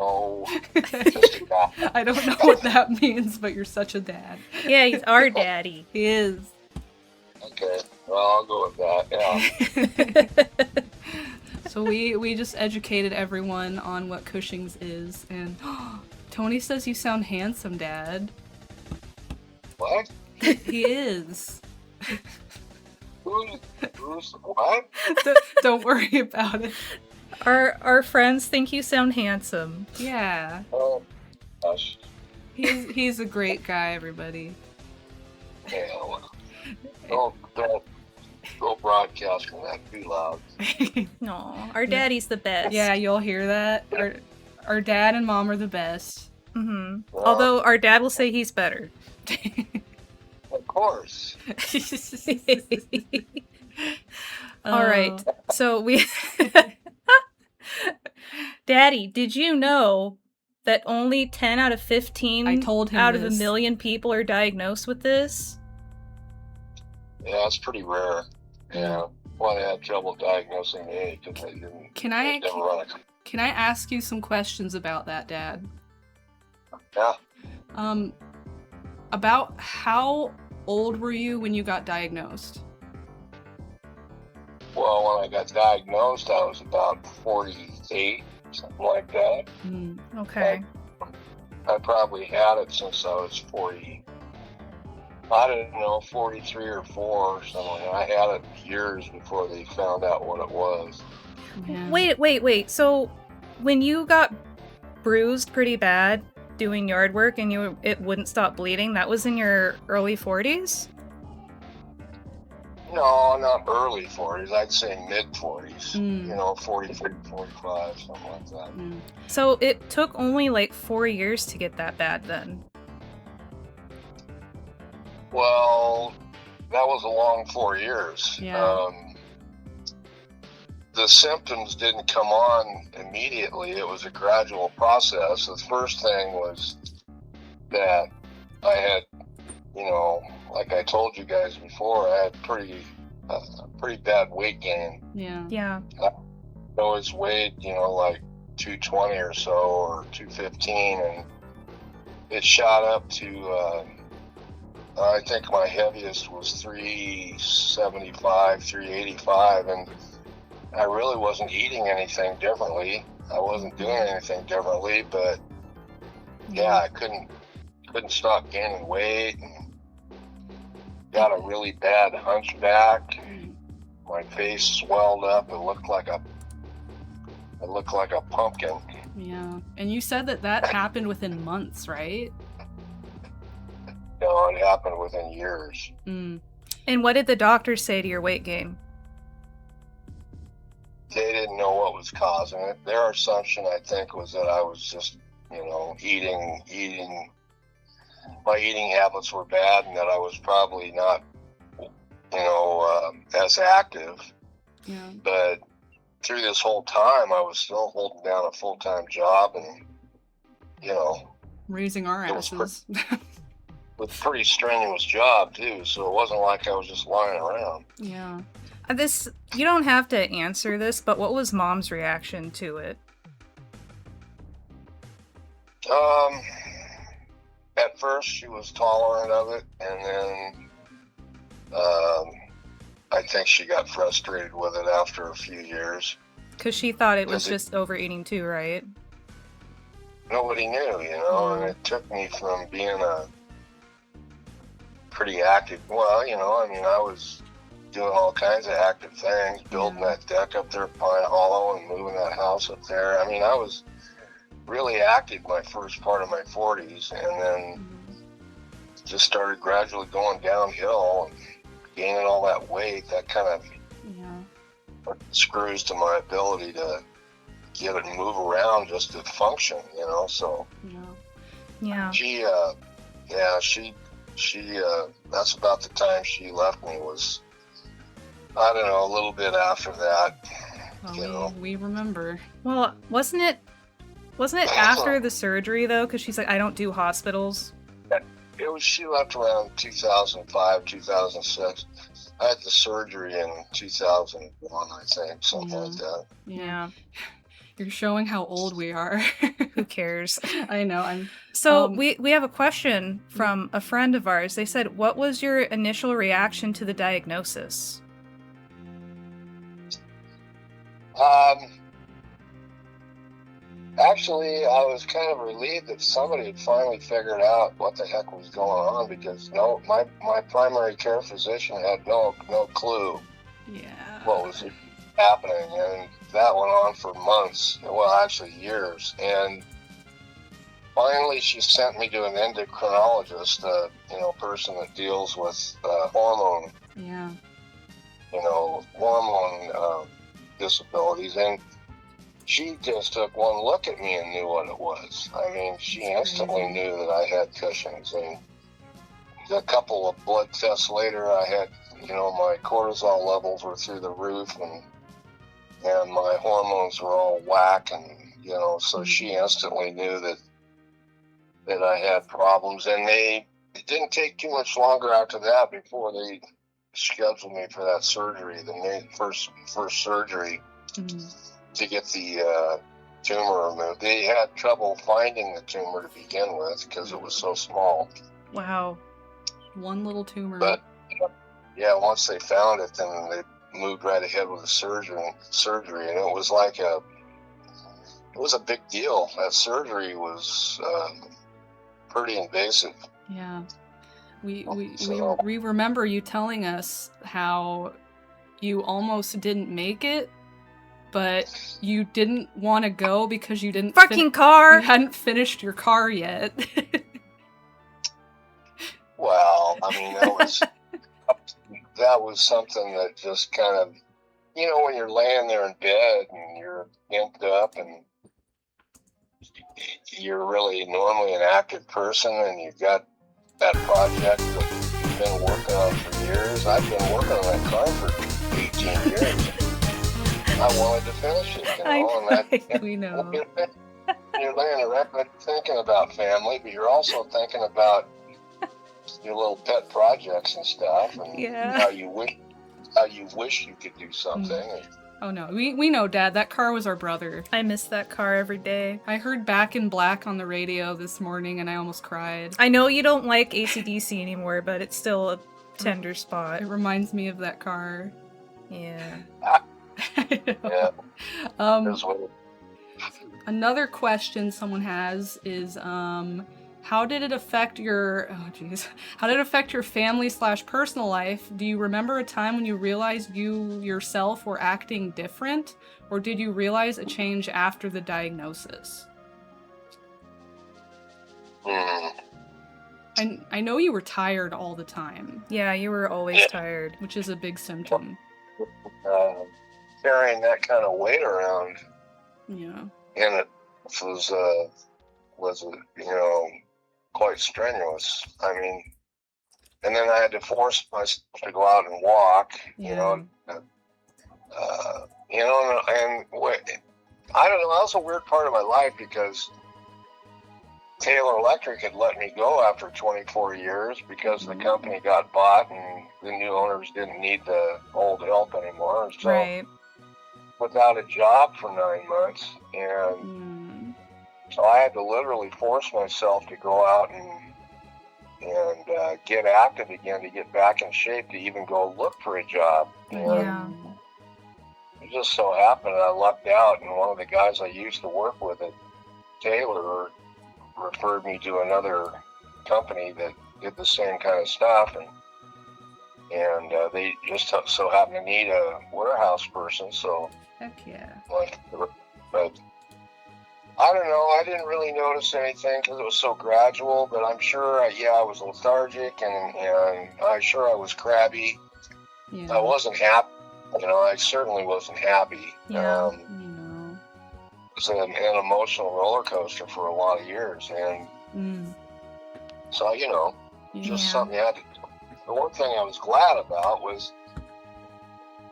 Oh, just a guy. I don't know what that means, but you're such a dad. Yeah, he's our daddy. He is. Okay, well, I'll go with that, yeah. So we just educated everyone on what Cushing's is, and Tony says you sound handsome, Dad. What? He is. Who's, what? Don't worry about it. Our friends think you sound handsome. Yeah. Oh, gosh. He's a great guy, everybody. Yeah, well, don't broadcasting that too loud. Aw, our daddy's the best. Yeah, you'll hear that. Our dad and mom are the best. Mm-hmm. Well, Although our dad will say he's better. of course. All right. So we Daddy, did you know that only 10 out of 15 I told him out of a this. million people are diagnosed with this? Yeah, it's pretty rare. Yeah. Well, I had trouble diagnosing me because I didn't. Can I never run a, can I ask you some questions about that, Dad? yeah. About how old were you when you got diagnosed? Well, when I got diagnosed, I was about 48, something like that. Okay. I probably had it since I was 40. I don't know, 43 or 4 or something. I had it years before they found out what it was. Yeah. Wait. So when you got bruised pretty bad doing yard work and it wouldn't stop bleeding, that was in your early 40s? No, not early 40s. I'd say mid 40s. Mm. You know, 43, 45, something like that. So it took only like 4 years to get that bad then. Well, that was a long 4 years. Yeah. The symptoms didn't come on immediately. It was a gradual process. The first thing was that I had, like I told you guys before, I had pretty bad weight gain. Yeah. Yeah. I always weighed, like 220 or so, or 215, and it shot up to, I think my heaviest was 375, 385, and I really wasn't eating anything differently. I wasn't doing anything differently, but yeah, I couldn't stop gaining weight, and got a really bad hunchback. My face swelled up. It looked like a pumpkin. Yeah. And you said that happened within months, right? No, it happened within years. Mm. And what did the doctors say to your weight gain? They didn't know what was causing it. Their assumption, I think, was that I was just, my eating habits were bad and that I was probably not, as active. Yeah. But through this whole time, I was still holding down a full-time job and, Raising our it was asses. with a pretty strenuous job, too. So it wasn't like I was just lying around. Yeah. You don't have to answer this, but what was Mom's reaction to it? At first she was tolerant of it, and then I think she got frustrated with it after a few years. Because she thought it was just overeating too, right? Nobody knew, and it took me from being a pretty active, I was doing all kinds of active things, building that deck up there at Pine Hollow and moving that house up there. I was really active my first part of my 40s, and then just started gradually going downhill and gaining all that weight. That kind of screws to my ability to get it and move around just to function, so Yeah. she that's about the time she left me, was, I don't know, a little bit after that. Well, we remember. Well, wasn't it after the surgery though? Because she's like, I don't do hospitals. She left around 2005, 2006. I had the surgery in 2001, I think, something like that. Yeah. You're showing how old we are. Who cares? I know. So we have a question from a friend of ours. They said, what was your initial reaction to the diagnosis? Actually, I was kind of relieved that somebody had finally figured out what the heck was going on, because my primary care physician had no clue what was happening, and that went on for months, well, actually years, and finally she sent me to an endocrinologist, a person that deals with hormone disabilities, and she just took one look at me and knew what it was. She instantly knew that I had Cushing's, and a couple of blood tests later, I had, my cortisol levels were through the roof, and my hormones were all whack, and, so she instantly knew that I had problems, and it didn't take too much longer after that before they scheduled me for that surgery, the first surgery, to get the tumor removed. They had trouble finding the tumor to begin with because it was so small. Wow. One little tumor. But once they found it, then they moved right ahead with the surgery, and it was like it was a big deal. That surgery was pretty invasive. Yeah. We remember you telling us how you almost didn't make it, but you didn't want to go because you didn't car. You hadn't finished your car yet. Well, that was something that just kind of, when you're laying there in bed and you're amped up and you're really normally an active person, and you've got that project that you've been working on for years. I've been working on that car for 18 years. I wanted to finish it, We know. You're laying around thinking about family, but you're also thinking about your little pet projects and stuff, and how you wish you could do something. Oh no, we know, Dad. That car was our brother. I miss that car every day. I heard Back in Black on the radio this morning, and I almost cried. I know you don't like AC/DC anymore, but it's still a tender spot. It reminds me of that car. Yeah. Yeah. Another question someone has is, how did it affect your family/personal life? Do you remember a time when you realized you yourself were acting different, or did you realize a change after the diagnosis? I know you were tired all the time, Yeah, you were always Yeah. tired. which is a big symptom. Carrying that kind of weight around, Yeah. and it was quite strenuous. I mean, and then I had to force myself to go out and walk. Yeah. I don't know. That was a weird part of my life because Taylor Electric had let me go after 24 years because the company got bought and the new owners didn't need the old help anymore. And so, Right. without a job for 9 months, and so I had to literally force myself to go out and get active again, to get back in shape, to even go look for a job. And Yeah. it just so happened I lucked out, and one of the guys I used to work with at Taylor referred me to another company that did the same kind of stuff, and they just so happened to need a warehouse person. So, Heck yeah. but I don't know. I didn't really notice anything because it was so gradual. But I'm sure, I was lethargic, and I'm sure I was crabby. Yeah. I wasn't happy. I certainly wasn't happy. Yeah. It was an emotional roller coaster for a lot of years, and so just something you had to. The one thing I was glad about was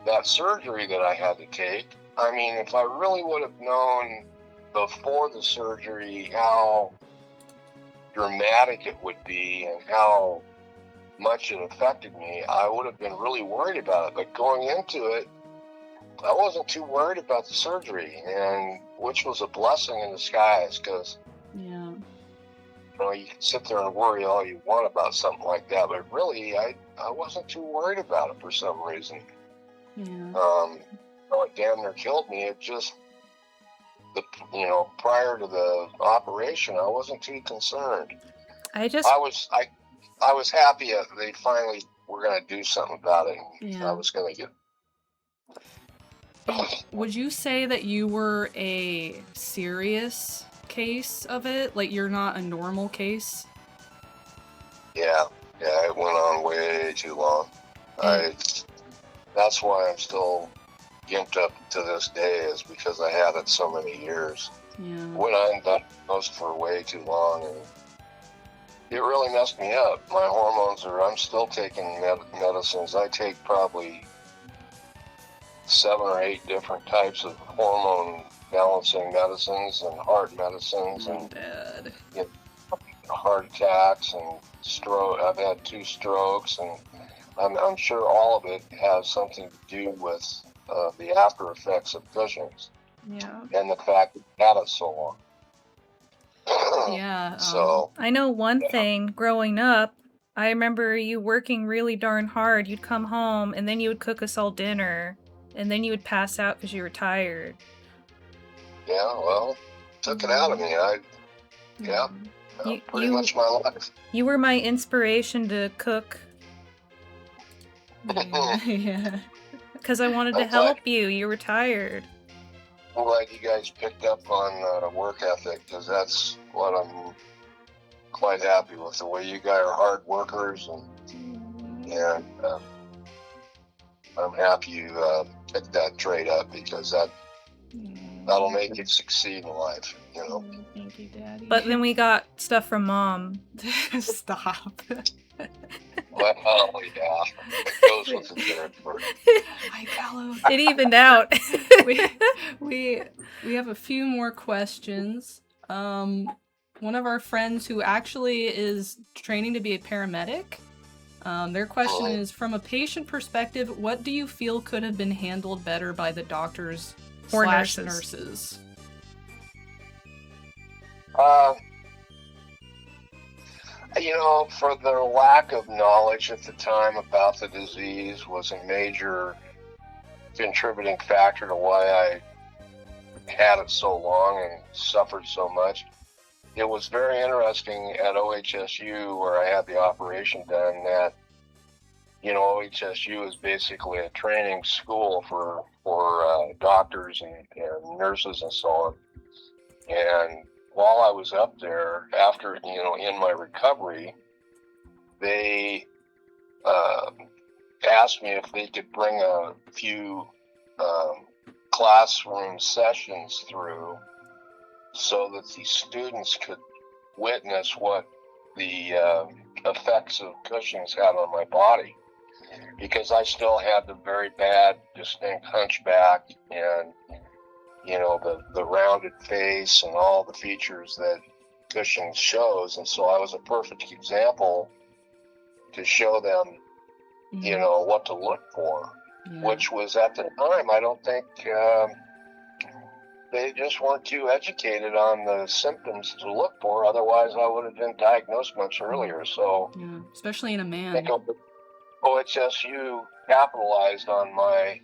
that surgery that I had to take. I mean, if I really would have known before the surgery how dramatic it would be and how much it affected me, I would have been really worried about it. But going into it, I wasn't too worried about the surgery, and which was a blessing in disguise, because you can sit there and worry all you want about something like that, but really, I wasn't too worried about it for some reason. It damn near killed me. It just, prior to the operation, I wasn't too concerned. I was happy that they finally were going to do something about it. I was going to get. Would you say that you were a serious case of it? Like, you're not a normal case? Yeah, it went on way too long. That's why I'm still gimped up to this day, is because I had it so many years. Went undiagnosed for way too long, and it really messed me up. My hormones I'm still taking medicines. I take probably 7 or 8 different types of hormone balancing medicines and heart medicines, and get heart attacks and stroke. I've had 2 strokes, and I'm sure all of it has something to do with the after effects of Cushing's, and the fact that I had it so long. So I know one thing. Growing up, I remember you working really darn hard. You'd come home, and then you would cook us all dinner, and then you would pass out because you were tired. Yeah, well, took it out of me. Pretty much my life. You were my inspiration to cook. Because I wanted to help you. You were tired. I'm glad you guys picked up on work ethic, because that's what I'm quite happy with. The way you guys are hard workers, and I'm happy you picked that trait up, because that'll make you succeed in life. Thank you, Daddy. But then we got stuff from Mom. Stop. Well, yeah, it goes with the territory. It evened out. we have a few more questions. One of our friends who actually is training to be a paramedic. Their question is, from a patient perspective, what do you feel could have been handled better by the doctors Or / nurses. nurses? For their lack of knowledge at the time about the disease was a major contributing factor to why I had it so long and suffered so much. It was very interesting at OHSU, where I had the operation done, that OHSU is basically a training school for doctors and nurses and so on. And while I was up there, after in my recovery, they asked me if they could bring a few classroom sessions through so that the students could witness what the effects of Cushing's had on my body, because I still had the very bad, distinct hunchback and, you know, the rounded face and all the features that Cushing's shows. And so I was a perfect example to show them, you know, what to look for, which was at the time, I don't think they just weren't too educated on the symptoms to look for. Otherwise, I would have been diagnosed much earlier. So, Yeah, especially in a I man. think OHSU capitalized on my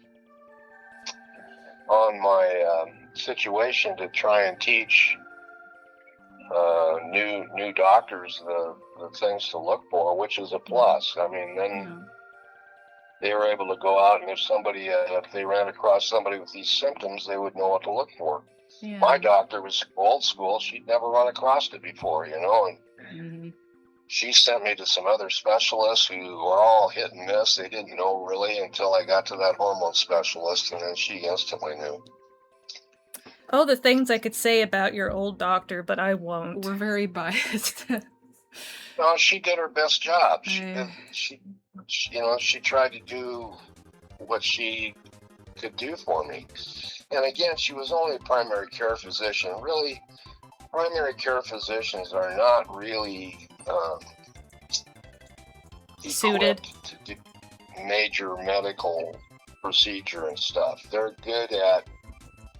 situation to try and teach new doctors the things to look for, which is a plus. I mean, then they were able to go out, and if they ran across somebody with these symptoms, they would know what to look for. Yeah. My doctor was old school. She'd never run across it before, you know, and she sent me to some other specialists who were all hit and miss. They didn't know really until I got to that hormone specialist, and then she instantly knew. Oh, the things I could say about your old doctor, but I won't. We're very biased. No, she did her best job. She tried to do what she could do for me. And again, she was only a primary care physician. Really, primary care physicians are not really suited to do major medical procedure and stuff. They're good at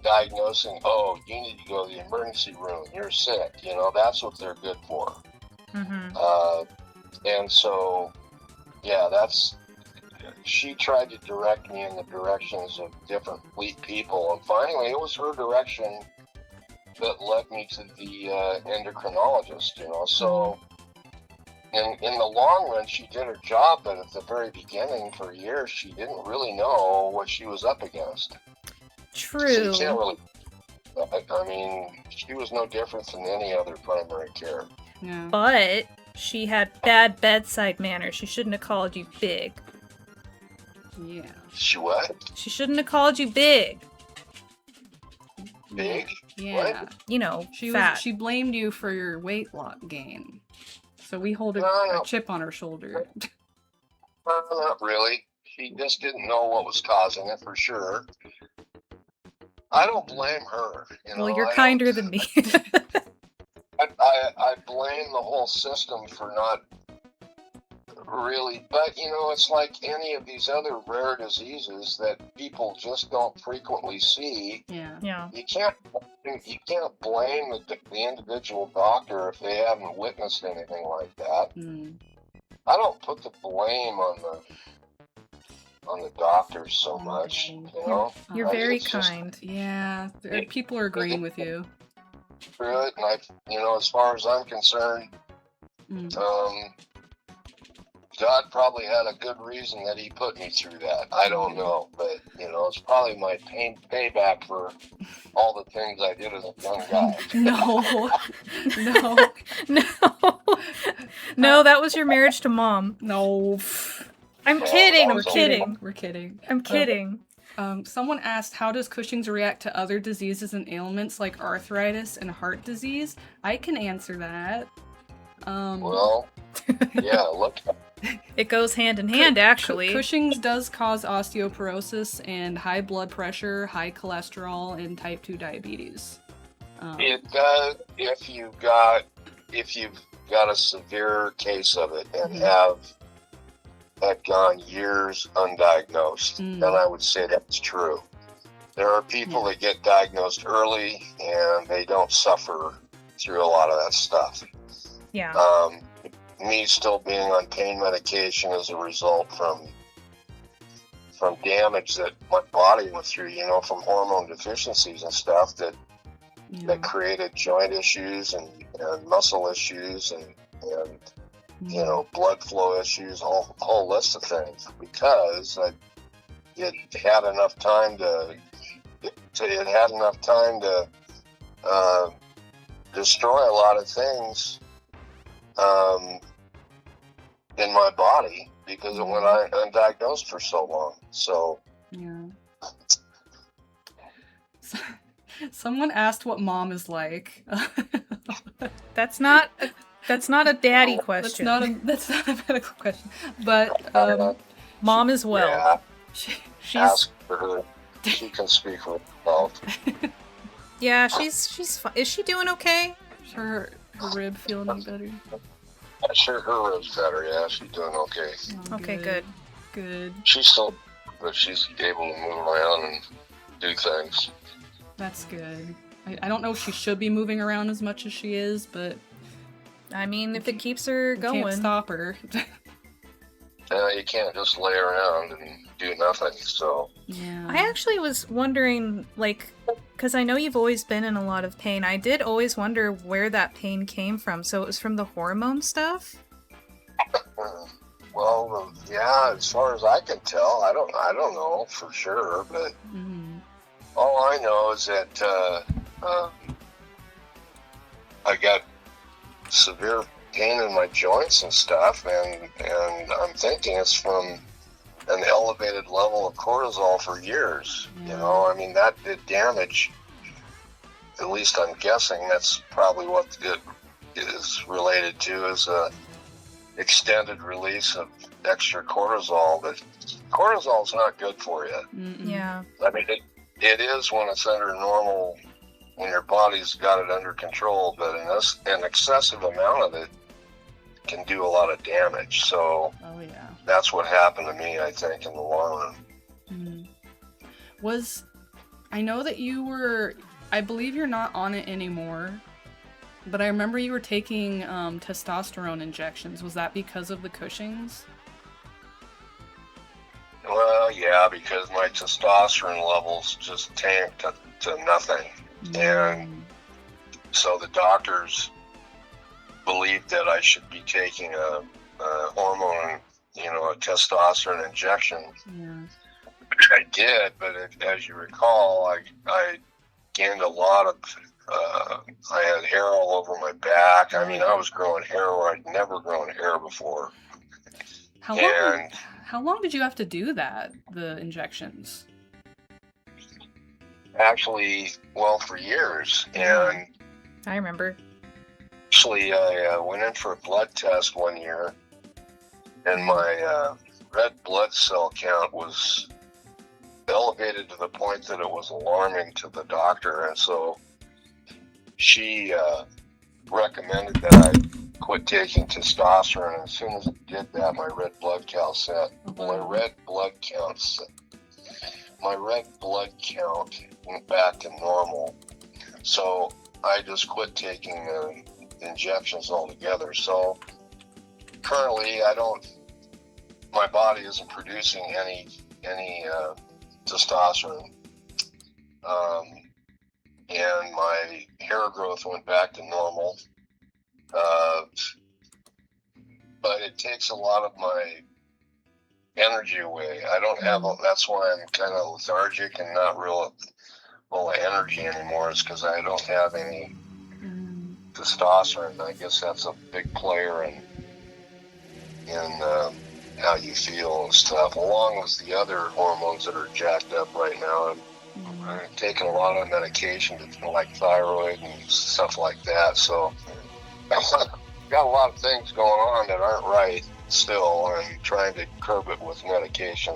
diagnosing, oh, you need to go to the emergency room, you're sick, you know, that's what they're good for. And so, yeah, she tried to direct me in the directions of different people, and finally it was her direction that led me to the endocrinologist, you know. So in the long run, she did her job, but at the very beginning, for years, she didn't really know what she was up against. True. So you can't really, I mean, she was no different than any other primary care. Yeah. But she had bad bedside manner. She shouldn't have called you big. Yeah. She what? She shouldn't have called you big. Big? Yeah. What? You know, She fat. she blamed you for your weight gain. So we hold a chip on her shoulder. Not really. She just didn't know what was causing it, for sure. I don't blame her. You know, Well, you're kinder than me. I blame the whole system for not really, but you know, it's like any of these other rare diseases that people just don't frequently see. Yeah. You can't blame the individual doctor if they haven't witnessed anything like that. I don't put the blame on the doctors so much, you know. You're very kind. Yeah, people are agreeing with you. Through it, and you know, as far as I'm concerned, God probably had a good reason that he put me through that. I don't know, but you know, it's probably my payback for all the things I did as a young guy. No, that was your marriage to mom. No. I'm kidding. We're kidding. I'm kidding. Someone asked, how does Cushing's react to other diseases and ailments like arthritis and heart disease? I can answer that. Well, yeah, look. It goes hand in hand, actually. Cushing's does cause osteoporosis and high blood pressure, high cholesterol, and type 2 diabetes. It does if you've got a severe case of it and had gone years undiagnosed, then I would say that's true. There are people that get diagnosed early and they don't suffer through a lot of that stuff. Yeah. Me still being on pain medication as a result from damage that my body went through, you know, from hormone deficiencies and stuff that created joint issues and muscle issues and you know, blood flow issues, a whole list of things, because it had enough time to destroy a lot of things in my body because of when I undiagnosed for so long. So Yeah. Someone asked what mom is like. That's not a daddy question. That's not a medical question. But Mom is well. yeah, She's ask for her. She can speak for herself. yeah, she's fine. Is she doing okay? her rib feeling any better? I'm sure her rib's better. Yeah, she's doing okay. Oh, Okay, good. Good. She's still, but she's able to move around and do things. That's good. I don't know if she should be moving around as much as she is, but I mean, if it keeps her going. can't stop her. You can't just lay around and do nothing. So Yeah. I actually was wondering, like, because I know you've always been in a lot of pain. I did always wonder where that pain came from. So it was from the hormone stuff? well, yeah. As far as I can tell, I don't know for sure, but Mhm. all I know is that I got severe pain in my joints and stuff, and I'm thinking it's from an elevated level of cortisol for years. Yeah. You know, I mean, that did damage. At least I'm guessing that's probably what it is related to, is a extended release of extra cortisol. But cortisol's not good for you. Mm-mm. Yeah. I mean, it is when it's under normal, when your body's got it under control, but an excessive amount of it can do a lot of damage. So Oh yeah. that's what happened to me, I think, in the long run. Mm. I know that I believe you're not on it anymore, but I remember you were taking testosterone injections. Was that because of the Cushing's? Well, yeah, because my testosterone levels just tanked to nothing. And so the doctors believed that I should be taking a hormone, a testosterone injection. Yeah. Which I did, but as you recall, I gained a lot of, I had hair all over my back. I mean, I was growing hair where I'd never grown hair before. How long did you have to do that, the injections? Actually, well, for years. And I remember. actually, I went in for a blood test one year, and my red blood cell count was elevated to the point that it was alarming to the doctor. And so she recommended that I quit taking testosterone. And as soon as I did that, my red blood count went back to normal. So I just quit taking injections altogether. So currently, my body isn't producing any testosterone, and my hair growth went back to normal. But it takes a lot of my energy away. I don't have. That's why I'm kind of lethargic and not real full of energy anymore. Is because I don't have any testosterone. I guess that's a big player in how you feel and stuff, along with the other hormones that are jacked up right now. I'm taking a lot of medication, like thyroid and stuff like that. So got a lot of things going on that aren't right still, and trying to curb it with medication.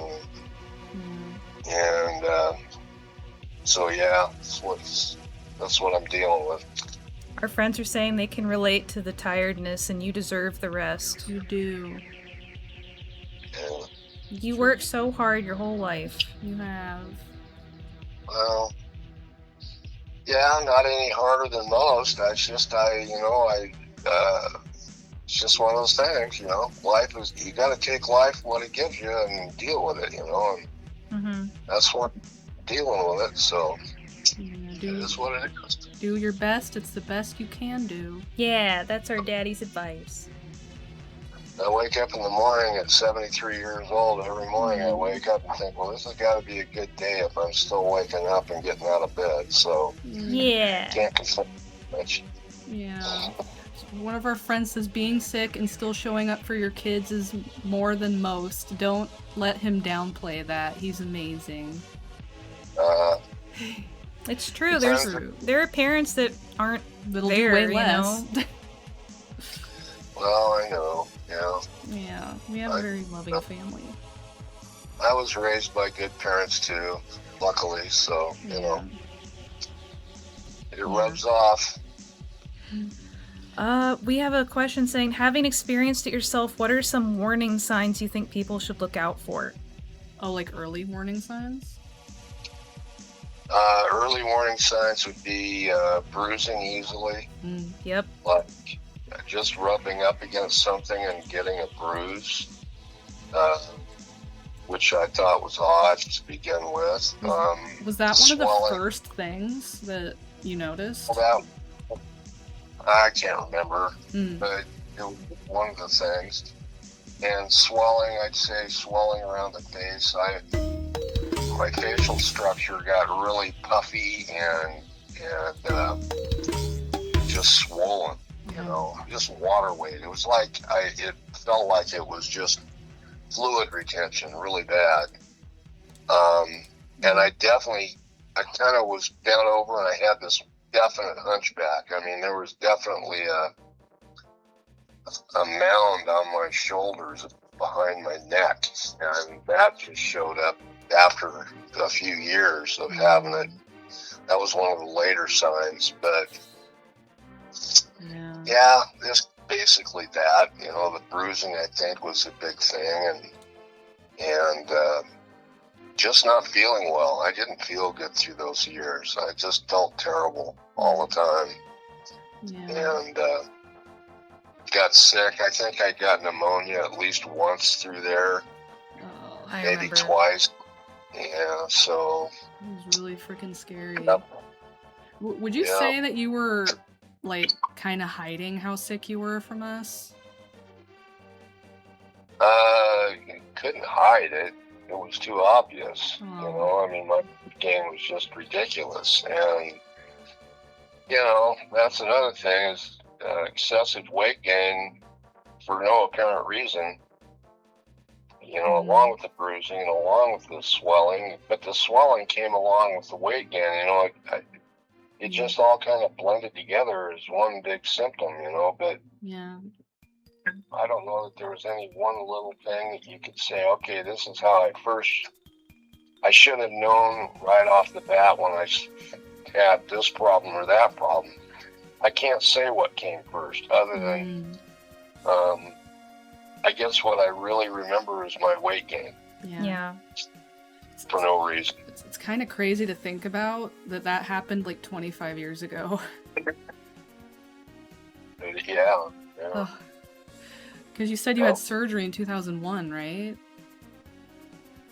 And so yeah, that's what I'm dealing with. Our friends are saying they can relate to the tiredness, and you deserve the rest. You do. And, You worked so hard your whole life. You have. well, yeah, not any harder than most. It's just it's just one of those things, Life is, you got to take life what it gives you and deal with it, and that's what I'm dealing with it. So it is what it is. Do your best. It's the best you can do. Yeah, that's our daddy's advice. I wake up in the morning at 73 years old. Every morning I wake up and think, well, this has got to be a good day if I'm still waking up and getting out of bed. So Yeah. can't complain much. Yeah. One of our friends says being sick and still showing up for your kids is more than most. Don't let him downplay that. He's amazing. It's true. It's true. There are parents that aren't That'll there, do way you less. know? Well, I know. Yeah. Yeah, we have a very loving family. I was raised by good parents too, luckily. So you know, it rubs off. We have a question saying, having experienced it yourself, what are some warning signs you think people should look out for? Oh, like early warning signs? Early warning signs would be bruising easily, Yep. like just rubbing up against something and getting a bruise, which I thought was odd to begin with. Was that one swelling. of the first things that you noticed? Well, I can't remember, Mm. but it was one of the things. And swelling, I'd say swelling around the face. My facial structure got really puffy and just swollen, you know, just water weight. It was like it felt like it was just fluid retention, really bad. And I kind of was bent over and I had this definite hunchback. I mean, there was definitely a mound on my shoulders behind my neck, and that just showed up after a few years of having it. That was one of the later signs, but yeah, just basically that, you know, the bruising I think was a big thing, and just not feeling well. I didn't feel good through those years. I just felt terrible all the time, and got sick. I think I got pneumonia at least once through there, maybe twice. Yeah, so it was really freaking scary. Yep. Would you say that you were like kind of hiding how sick you were from us? You couldn't hide it. It was too obvious. You know, I mean, my game was just ridiculous, and you know, that's another thing is excessive weight gain for no apparent reason. You know, along with the bruising and along with the swelling, but the swelling came along with the weight gain. You know, it just all kind of blended together as one big symptom. You know, but I don't know that there was any one little thing that you could say, okay, this is how I should have known right off the bat when I had this problem or that problem. I can't say what came first, other than I guess what I really remember is my weight gain. Yeah. For no reason. It's kind of crazy to think about that happened like 25 years ago. Yeah. Because you said you had surgery in 2001, right?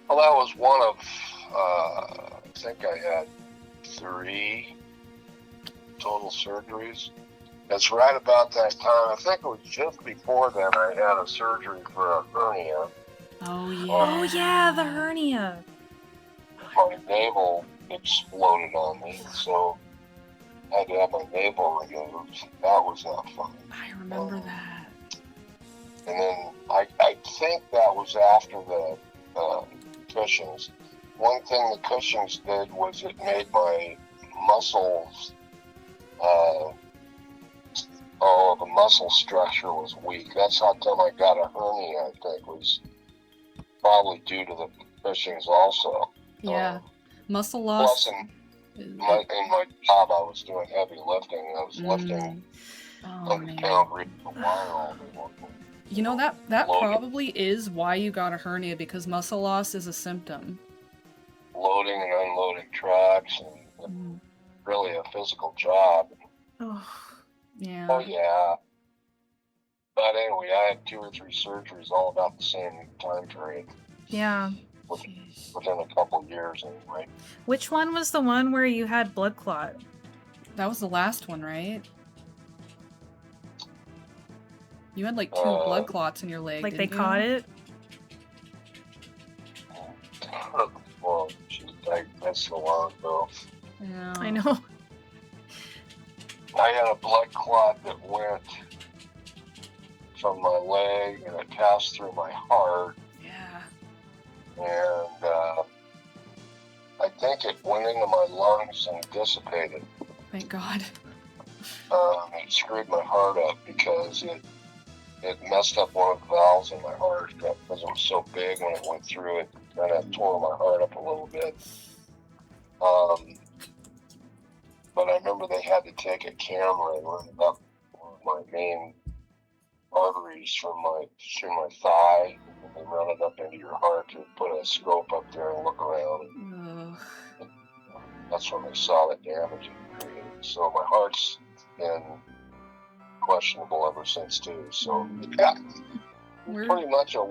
Well, that was one of, I think I had 3 total surgeries. That's right about that time. I think it was just before then I had a surgery for a hernia. Oh, yeah. Oh, yeah, the hernia. My navel exploded on me, so I had to have my navel removed. That was not fun. I remember that. And then I think that was after the Cushings. One thing the Cushings did was it made my muscles, the muscle structure was weak. That's how come I got a hernia, I think, was probably due to the Cushings also. Yeah, muscle loss. Plus, in my job, I was doing heavy lifting. I was lifting 100-pound reach a while. You know, that probably is why you got a hernia, because muscle loss is a symptom. Loading and unloading trucks, and really a physical job. Yeah. Oh, yeah. But anyway, I had 2 or 3 surgeries all about the same time period. Yeah. Within a couple of years, anyway. Which one was the one where you had blood clot? That was the last one, right? You had like 2 blood clots in your leg. Like they caught it? Well, that's so long ago. Yeah. I know. I had a blood clot that went from my leg, and it passed through my heart, Yeah. and I think it went into my lungs and dissipated. Thank God. It screwed my heart up because it messed up one of the valves in my heart because it was so big when it went through it, and it tore my heart up a little bit. But I remember they had to take a camera and run it up my main arteries through my thigh, and they run it up into your heart and put a scope up there and look around. Ugh. That's when they saw the damage it created. So my heart's been questionable ever since too. So yeah, it's pretty much a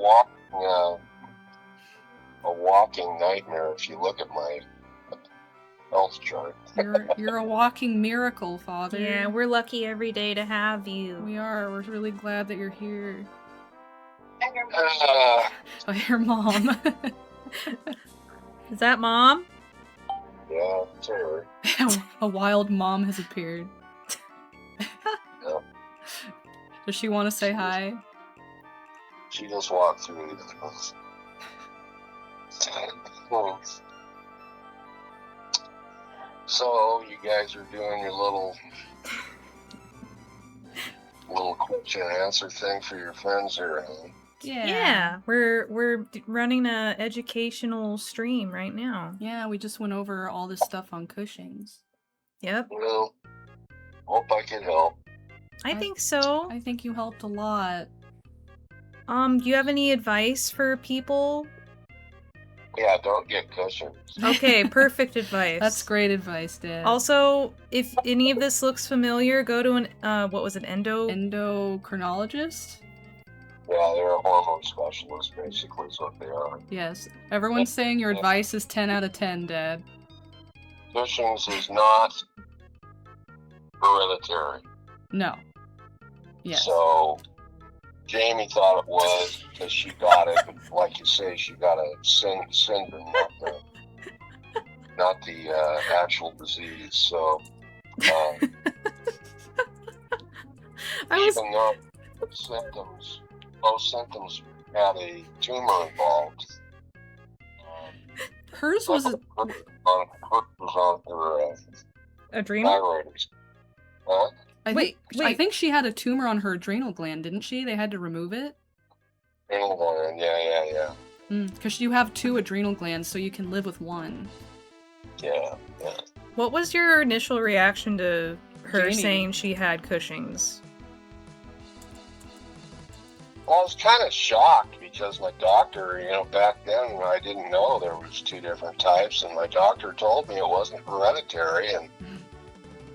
walking nightmare if you look at my health chart. You're a walking miracle, Father. Yeah, we're lucky every day to have you. We are. We're really glad that you're here. Uh, Oh, your mom. Is that Mom? yeah, it's her. A wild mom has appeared. Yeah. Does she want to say hi? She just walked through it. So you guys are doing your little question and answer thing for your friends here, huh? Yeah, we're running a educational stream right now. Yeah, we just went over all this stuff on Cushings. Yep. Well, hope I can help. I think so. I think you helped a lot. Do you have any advice for people? Yeah, don't get Cushings. Okay, perfect advice. That's great advice, Dad. Also, if any of this looks familiar, go to an what was it, endocrinologist? Yeah, they're a hormone specialist, basically, is what they are. Yes. Everyone's saying your advice is 10 out of 10, Dad. Cushings is not hereditary. No. Yes. So, Jamie thought it was because she got it, but like you say, she got a syndrome, not the actual disease. So, even though most symptoms had a tumor involved. Hers was on her adrenal. thyroid. Huh? Wait. I think she had a tumor on her adrenal gland, didn't she? They had to remove it? Adrenal gland, yeah. Because you have 2 adrenal glands, so you can live with one. Yeah. What was your initial reaction to her Jamie. saying she had Cushing's? Well, I was kind of shocked because my doctor, back then I didn't know there was 2 different types, and my doctor told me it wasn't hereditary, and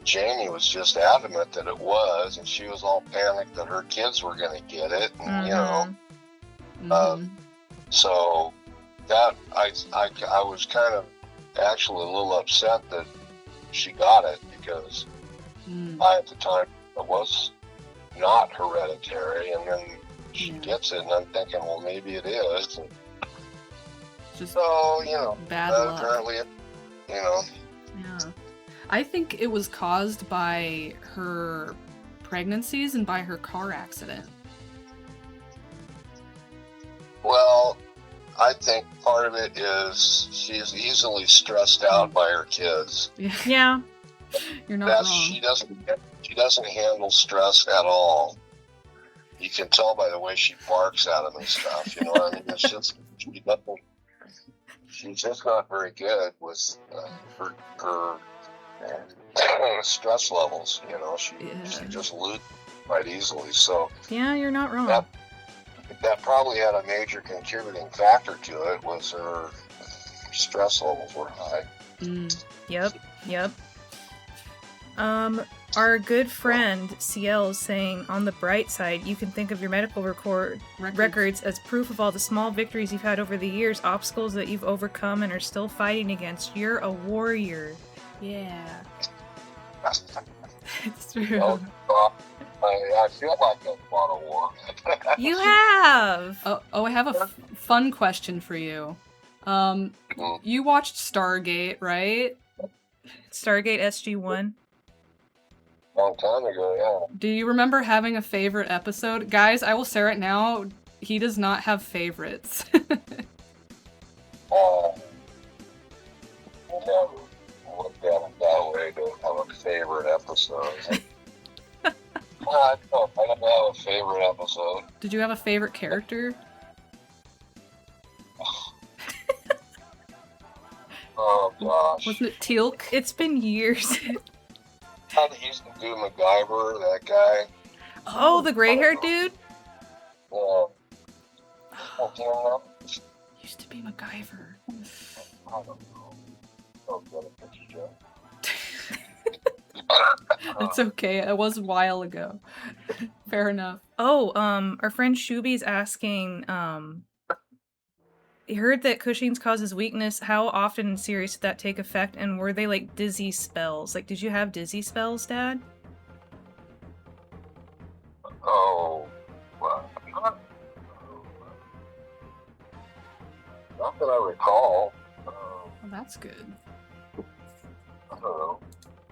Jamie was just adamant that it was, and she was all panicked that her kids were going to get it, and so that I was kind of actually a little upset that she got it because I at the time it was not hereditary, and then she gets it, and I'm thinking, well, maybe it is. And Just so bad luck. apparently, Yeah. I think it was caused by her pregnancies and by her car accident. Well, I think part of it is she's easily stressed out by her kids. Yeah. You're not wrong. She doesn't handle stress at all. You can tell by the way she barks at him and stuff. You know what I mean? It's just she's just not very good with her stress levels. She just loses quite easily. So Yeah, you're not wrong. that probably had a major contributing factor to it. Was her stress levels were high. Yep. Our good friend CL is saying, on the bright side, you can think of your medical records as proof of all the small victories you've had over the years, obstacles that you've overcome and are still fighting against. You're a warrior. Yeah. It's true. I feel like I've fought a war. You have! Oh, I have a fun question for you. You watched Stargate, right? Stargate SG-1. long time ago, yeah. Do you remember having a favorite episode? Guys, I will say right now, he does not have favorites. I never looked at it that way to have a favorite episode. I don't have a favorite episode. Did you have a favorite character? Oh gosh. Wasn't it Teal'c? It's been years. How they used to do MacGyver, that guy. Oh, the gray-haired dude? Yeah. I don't know. Used to be MacGyver. I don't know. Oh, good at picture joke. It's okay. It was a while ago. Fair enough. Oh, our friend Shuby's asking, he heard that Cushing's causes weakness. How often and serious did that take effect? And were they like dizzy spells? Like, did you have dizzy spells, Dad? Oh, well, not that I recall. Well, that's good. I don't know.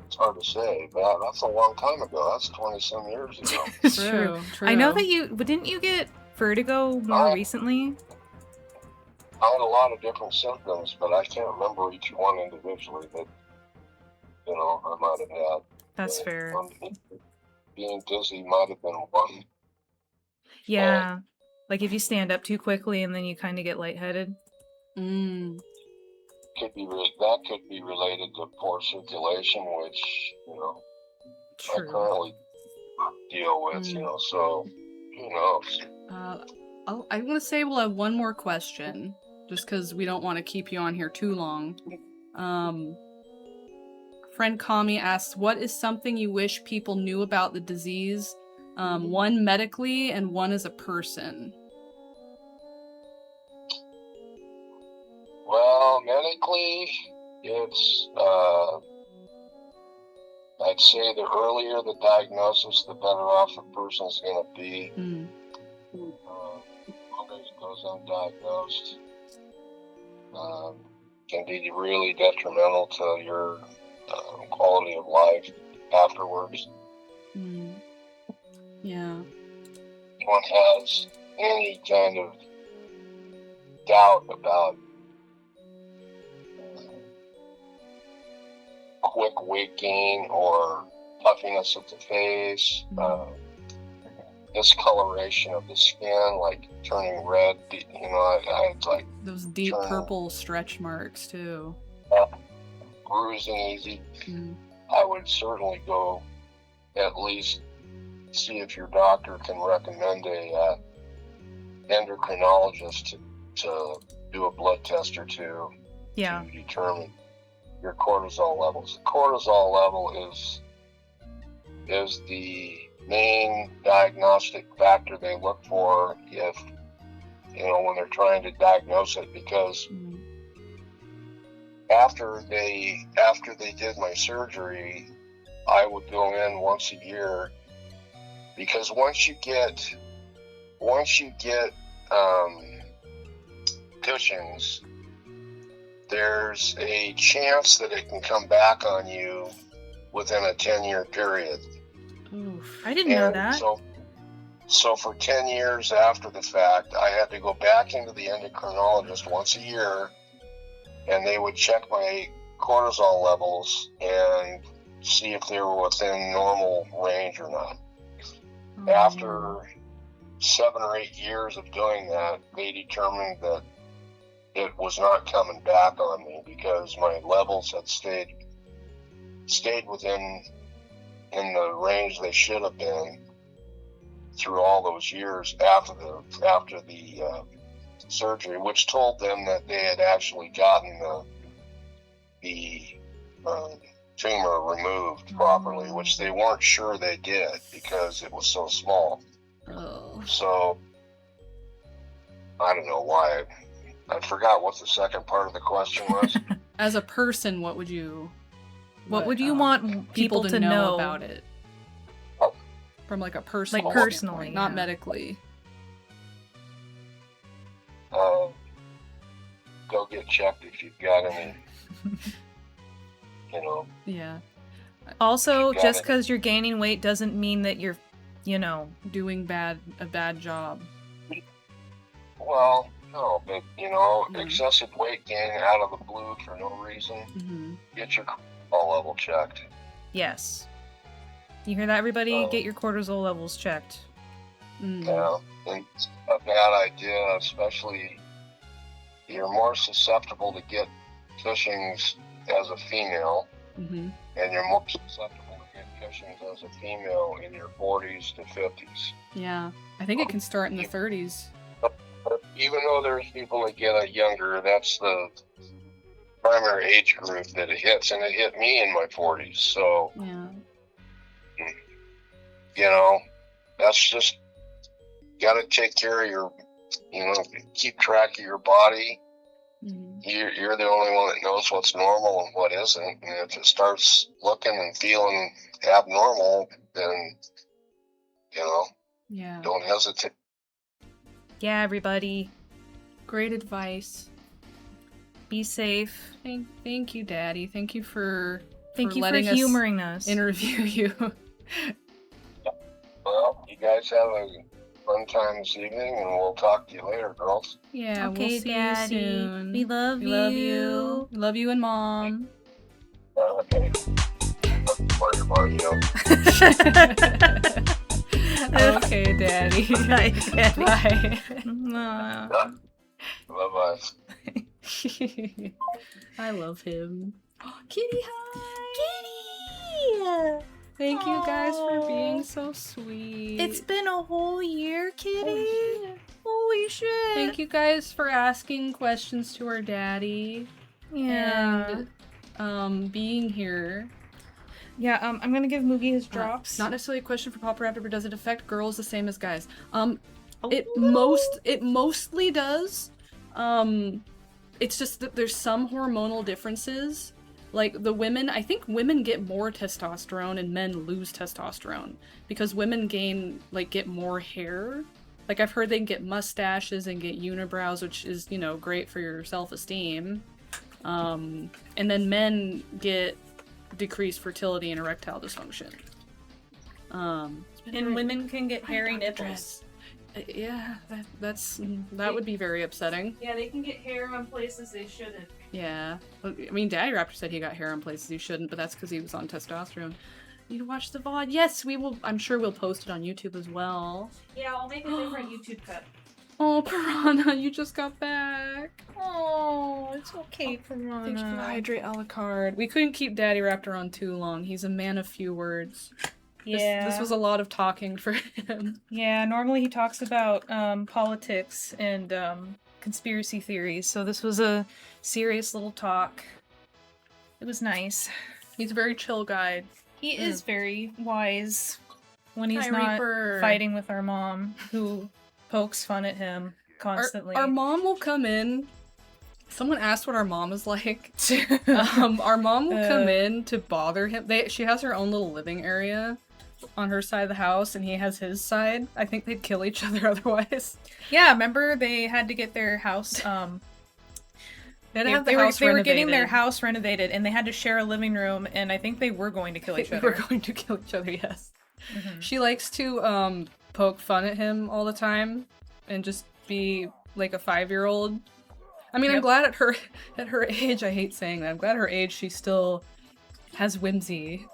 It's hard to say, but that's a long time ago. That's 20-some years ago. True. I know that but didn't you get vertigo more recently? I had a lot of different symptoms, but I can't remember each one individually that, I might have had. That's fair. Being dizzy might have been one. Yeah. Like if you stand up too quickly and then you kind of get lightheaded. Mm. That could be related to poor circulation, which, I True. currently deal with, so who knows? I'm going to say we'll have one more question, just because we don't want to keep you on here too long. Friend Kami asks, what is something you wish people knew about the disease? One medically and one as a person. Well, medically, it's, I'd say the earlier the diagnosis, the better off a person's going to be. The longer it goes undiagnosed, can be really detrimental to your quality of life afterwards. Yeah. If one has any kind of doubt about quick weight gain or puffiness of the face, discoloration of the skin, like turning red, I like those deep purple stretch marks too. Bruising easy. I would certainly go at least see if your doctor can recommend a endocrinologist to do a blood test or two to determine your cortisol levels. The cortisol level is the main diagnostic factor they look for if when they're trying to diagnose it, because after they did my surgery, I would go in once a year, because once you get Cushing's, there's a chance that it can come back on you within a 10-year period. Oof. I didn't know that. So for 10 years after the fact, I had to go back into the endocrinologist once a year, and they would check my cortisol levels and see if they were within normal range or not. After 7 or 8 years of doing that, they determined that it was not coming back on me because my levels had stayed within the range they should have been through all those years after the surgery, which told them that they had actually gotten the tumor removed properly, which they weren't sure they did because it was so small. So I don't know why. I forgot what the second part of the question was. As a person, what would you want people to know about it? From like a personal, like personally, not medically. Go get checked if you've got any, Yeah. Also, Got just it. because you're gaining weight doesn't mean that you're, Doing a bad job. Well, no, but Mhm. excessive weight gain out of the blue for no reason. Mm-hmm. Get your cortisol level checked. yes. You hear that, everybody? Oh. Get your cortisol levels checked. Mm-hmm. Yeah, and it's a bad idea, especially you're more susceptible to get Cushing's as a female, Mm-hmm. and you're more susceptible to get Cushing's as a female in your 40s to 50s. Yeah. I think it can start in the 30s. Even though there's people that get it younger, that's the primary age group that it hits, and it hit me in my 40s. So, Yeah. That's just got to take care of your, keep track of your body. Mm-hmm. You're the only one that knows what's normal and what isn't. And if it starts looking and feeling abnormal, then, Yeah. don't hesitate. Yeah, everybody. Great advice. Be safe. Thank you, Daddy. Thank you for Thank you for letting us humoring us. interview you. Well, you guys have a fun time this evening, and we'll talk to you later, girls. Yeah, Okay, we'll see Daddy. you soon. We love We love you. We love you and Mom. Okay. Mario. Okay, Daddy. Bye, Daddy. Bye. Bye-bye. I love him. Kitty, hi! Kitty! Thank you guys for Aw. being so sweet. It's been a whole year, Kitty. Holy shit. Thank you guys for asking questions to our daddy Yeah. and being here. Yeah, I'm gonna give Moogie his drops. Not necessarily a question for Papa Raptor, but does it affect girls the same as guys? It Ooh. mostly does. It's just that there's some hormonal differences. Like the women, I think women get more testosterone and men lose testosterone because women get more hair. Like I've heard they can get mustaches and get unibrows, which is, great for your self-esteem. And then men get decreased fertility and erectile dysfunction. And women can get hairy nipples. Yeah, that would be very upsetting. Yeah, they can get hair on places they shouldn't. Yeah. I mean, Daddy Raptor said he got hair on places he shouldn't, but that's because he was on testosterone. You need to watch the VOD. Yes, we will. I'm sure we'll post it on YouTube as well. Yeah, I'll make a different YouTube cut. Oh, Piranha, you just got back. Oh, it's okay, Piranha. Thanks for the hydrate a la carte. We couldn't keep Daddy Raptor on too long. He's a man of few words. Yeah. This was a lot of talking for him. Yeah, normally he talks about politics and conspiracy theories, so this was a serious little talk. It was nice. He's a very chill guy. He is very wise when he's Hi, not Reaper. fighting with our mom, who pokes fun at him constantly. Our mom will come in. Someone asked what our mom is like. Our mom will come in to bother him. She has her own little living area on her side of the house, and he has his side. I think they'd kill each other otherwise. Yeah, remember they had to get their house. They were getting their house renovated, and they had to share a living room, and I think they were going to kill each They other. were going to kill each other, yes. Mhm. She likes to poke fun at him all the time and just be like a 5-year-old. I mean, I'm Yep. glad at her age, I hate saying that, I'm glad at her age she still has whimsy.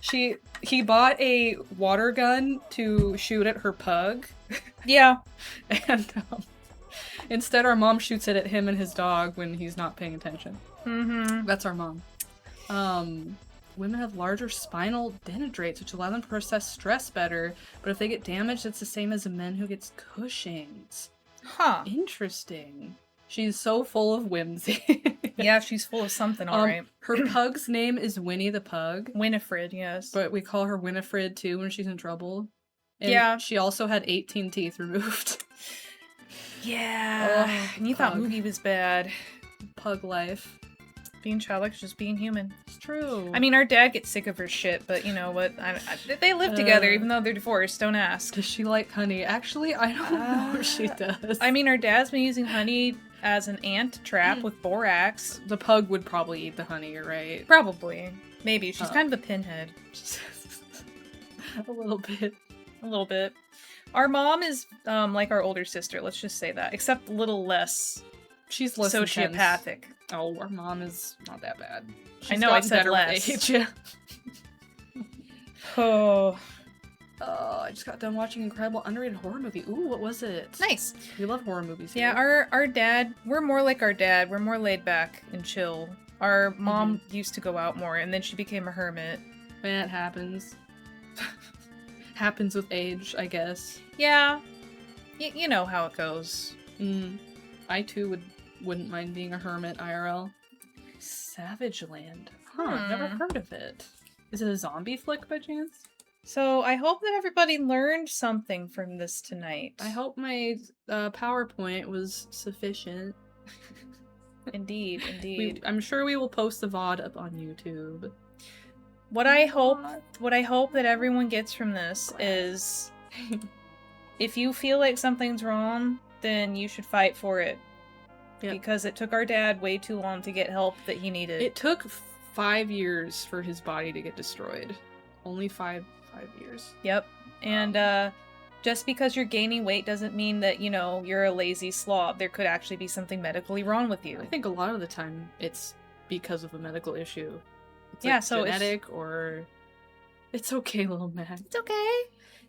He bought a water gun to shoot at her pug. Yeah. And instead our mom shoots it at him and his dog when he's not paying attention. Mm-hmm. That's our mom. Women have larger spinal dendrites, which allow them to process stress better, but if they get damaged, it's the same as a man who gets Cushing's. Huh. Interesting. She's so full of whimsy. Yeah, she's full of something, alright. Her pug's name is Winnie the Pug, Winifred, yes. but we call her Winifred too when she's in trouble. And Yeah. she also had 18 teeth removed. Yeah. Oh, and you thought pug. Moogie was bad. Pug life. Being childlike is just being human. It's true. I mean, our dad gets sick of her shit, but you know what? They live together, even though they're divorced. Don't ask. does she like honey? Actually, I don't know if she does. I mean, our dad's been using honey as an ant trap with borax. The pug would probably eat the honey, you're right? Probably. Maybe. She's kind of a pinhead. A little bit. A little bit. Our mom is like our older sister, let's just say that. Except a little less She's less sociopathic. Intense. Oh, our mom is not that bad. I know I said less. Age, yeah. Oh. I just got done watching an incredible underrated horror movie. Ooh, what was it? Nice. We love horror movies here. Yeah, our dad, we're more like our dad. We're more laid back and chill. Our mom used to go out more, and then she became a hermit. That happens. Happens with age, I guess. Yeah. You know how it goes. I too wouldn't mind being a hermit IRL. Savage Land. Huh, never heard of it. Is it a zombie flick by chance? So I hope that everybody learned something from this tonight. I hope my PowerPoint was sufficient. Indeed, indeed. I'm sure we will post the VOD up on YouTube. What I hope that everyone gets from this is if you feel like something's wrong, then you should fight for it. Yep. Because it took our dad way too long to get help that he needed. It took 5 years for his body to get destroyed. Only 5 years. Yep. And just because you're gaining weight doesn't mean that, you know, you're a lazy slob. There could actually be something medically wrong with you. I think a lot of the time it's because of a medical issue. It's yeah, like so genetic or it's okay, little Mac. It's okay.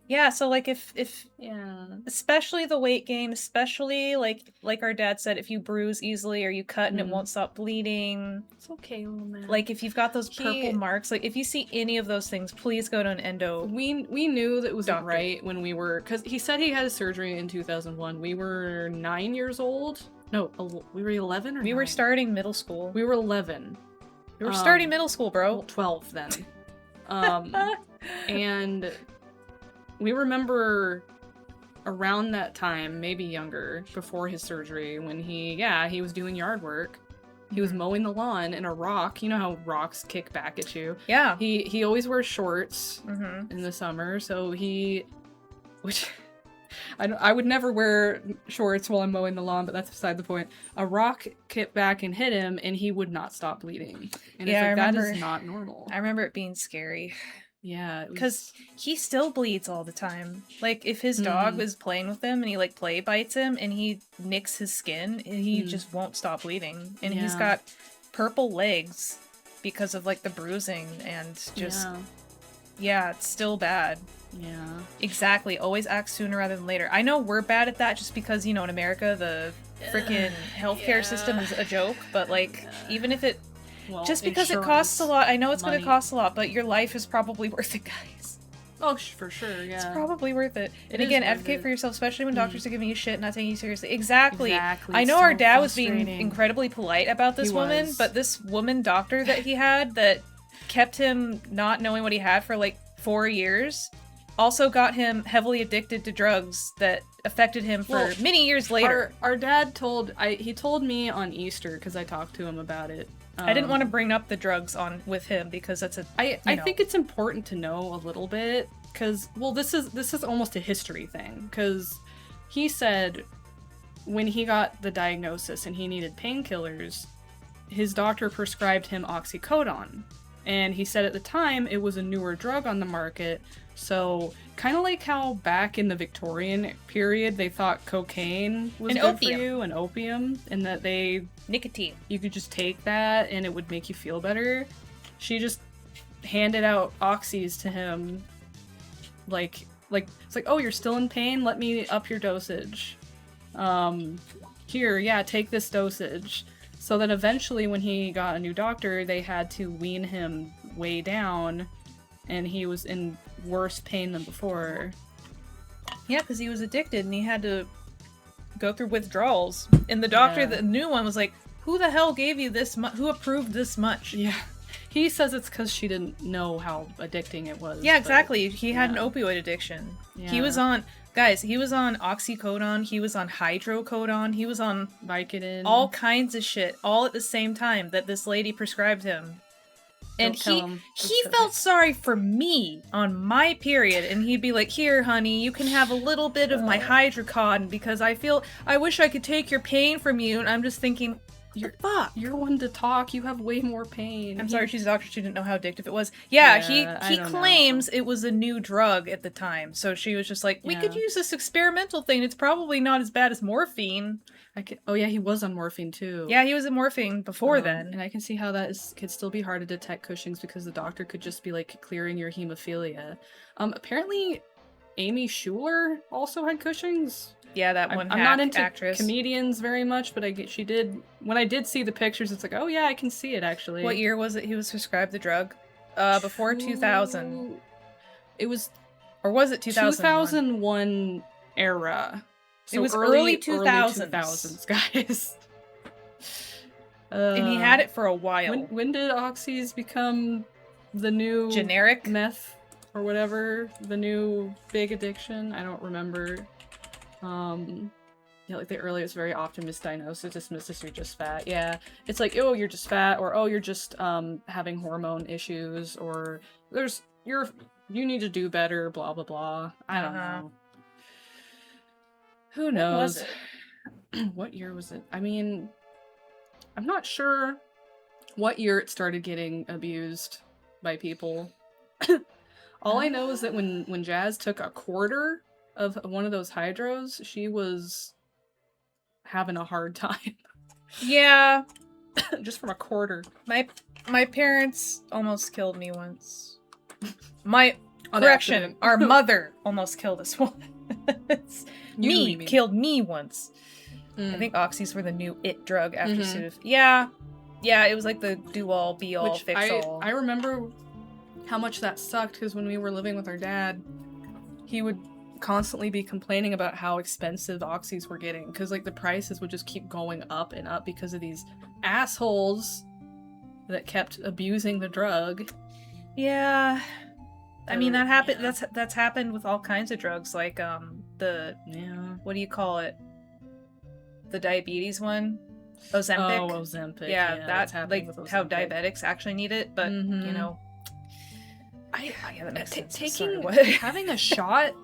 Yeah, so like if yeah, especially the weight gain, especially like our dad said, if you bruise easily or you cut and it won't stop bleeding, it's okay, little man. Like if you've got those purple marks, like if you see any of those things, please go to an endo. We knew that wasn't right when we were, because he said he had a surgery in 2001. We were 9 years old. No, we were 11 or we 9? were starting middle school. We were 11. We were starting middle school, bro. Well, 12 then. And we remember around that time, maybe younger, before his surgery, when he was doing yard work. He was mowing the lawn and a rock, you know how rocks kick back at you? Yeah. He always wears shorts in the summer, so which I would never wear shorts while I'm mowing the lawn, but that's beside the point. A rock kicked back and hit him, and he would not stop bleeding. And yeah, it's like, that is not normal. I remember it being scary. Yeah, because he still bleeds all the time. Like if his dog is playing with him and he like play bites him and he nicks his skin, and he just won't stop bleeding. And he's got purple legs because of like the bruising and just it's still bad. Yeah, exactly. Always act sooner rather than later. I know we're bad at that just because, you know, in America the freaking healthcare system is a joke, but like even if it just because it costs a lot, I know it's going to cost a lot, but your life is probably worth it, guys. Oh, for sure, yeah. It's probably worth it. And again, advocate for yourself, especially when doctors are giving you shit and not taking you seriously. Exactly. I know our dad was being incredibly polite about this woman, but this woman doctor that he had that kept him not knowing what he had for like 4 years also got him heavily addicted to drugs that affected him for many years later. Our dad told me on Easter, because I talked to him about it. I didn't want to bring up the drugs on with him because that's I think it's important to know a little bit because this is almost a history thing, because he said when he got the diagnosis and he needed painkillers, his doctor prescribed him oxycodone, and he said at the time it was a newer drug on the market. So kind of like how back in the Victorian period they thought cocaine was good for you and opium, and that nicotine, you could just take that and it would make you feel better. She just handed out oxys to him like it's like, oh, you're still in pain, let me up your dosage. Here, take this dosage. So that eventually when he got a new doctor, they had to wean him way down, and he was in worse pain than before. Yeah, because he was addicted and he had to go through withdrawals. And the doctor, the new one, was like, who the hell gave you this much? Who approved this much? Yeah. He says it's because she didn't know how addicting it was. Yeah, exactly. He had an opioid addiction. Yeah. He was on oxycodone, he was on hydrocodone, he was on Vicodin. All kinds of shit, all at the same time that this lady prescribed him. And Don't tell him. he felt sorry for me on my period, and he'd be like, "Here, honey, you can have a little bit of my hydrocodone because I wish I could take your pain from you." And I'm just thinking, fuck. You're one to talk. You have way more pain. I'm sorry, she's a doctor. She didn't know how addictive it was. Yeah, I he don't claims know. it was a new drug at the time. So she was just like, we could use this experimental thing. It's probably not as bad as morphine. Oh yeah, he was on morphine too. Yeah, he was on morphine before then. And I can see how that could still be hard to detect Cushing's because the doctor could just be like clearing your hemophilia. Apparently, Amy Schuler also had Cushing's. Yeah, that one I'm not into actress. comedians very much, but she did. When I did see the pictures, it's like, oh yeah, I can see it actually. What year was it he was prescribed the drug? Before 2000. It was, or was it 2001? 2001 era. So it was early 2000s. 2000s, guys. And he had it for a while. When did oxys become the new generic meth or whatever? The new big addiction? I don't remember. Yeah, like the earliest very often misdiagnosed, it dismisses you're just fat. Yeah, it's like, oh, you're just fat, or oh, you're just having hormone issues, or you need to do better, blah blah blah. I don't know. Who knows? What was it? What year was it? I mean, I'm not sure what year it started getting abused by people. All I know is that when Jazz took a quarter of one of those hydros, she was having a hard time. Yeah. Just from a quarter. My parents almost killed me once. Correction, accident. our mother almost killed us once. You mean. Killed me once. I think oxys were the new it drug after Sudafed. Yeah, it was like the do-all, be-all, fix-all. I remember how much that sucked, because when we were living with our dad, he would constantly be complaining about how expensive oxys were getting, because like the prices would just keep going up and up because of these assholes that kept abusing the drug. Yeah. I mean, that happened. That's happened with all kinds of drugs, like what do you call it? The diabetes one, Ozempic. Oh, Ozempic. Yeah, that's like how diabetics actually need it, but you know, having a shot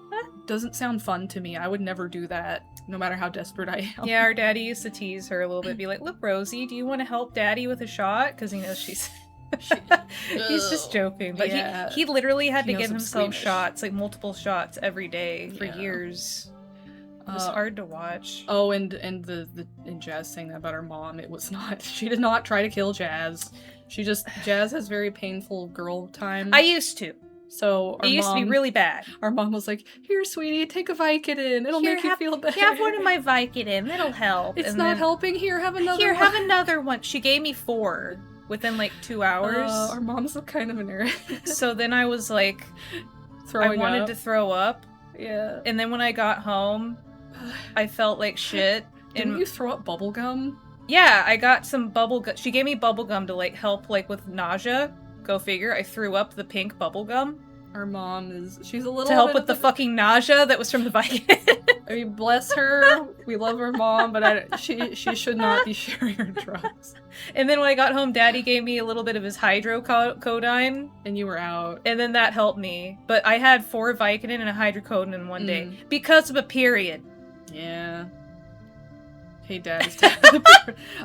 doesn't sound fun to me. I would never do that, no matter how desperate I am. Yeah, our daddy used to tease her a little bit, be like, "Look, Rosie, do you want to help Daddy with a shot?" Because he knows she's. He's just joking, but he literally had to give himself shots, like multiple shots every day for years. It was hard to watch. Oh, and Jazz saying that about her mom, it was not. She did not try to kill Jazz. Jazz has very painful girl time. I used to. So it used to be really bad. Our mom was like, "Here, sweetie, take a Vicodin. It'll make you feel better. Have one of my Vicodin. It'll help." It's not helping. Here, have another one. Have another one. She gave me 4 within like 2 hours. Our mom's kind of an irritant. So then I was like, I wanted to throw up. Yeah. And then when I got home, I felt like shit. Didn't you throw up bubble gum? Yeah, I got some bubble gum. She gave me bubble gum to like help like with nausea. Go figure. I threw up the pink bubble gum. Our mom she's a little to help with the fucking nausea that was from the Vicodin. I mean, bless her. We love our mom, but she should not be sharing her drugs. And then when I got home, Daddy gave me a little bit of his hydrocodone. And you were out. And then that helped me. But I had 4 Vicodin and a hydrocodone in one day. Because of a period. Yeah. Hey, Dad.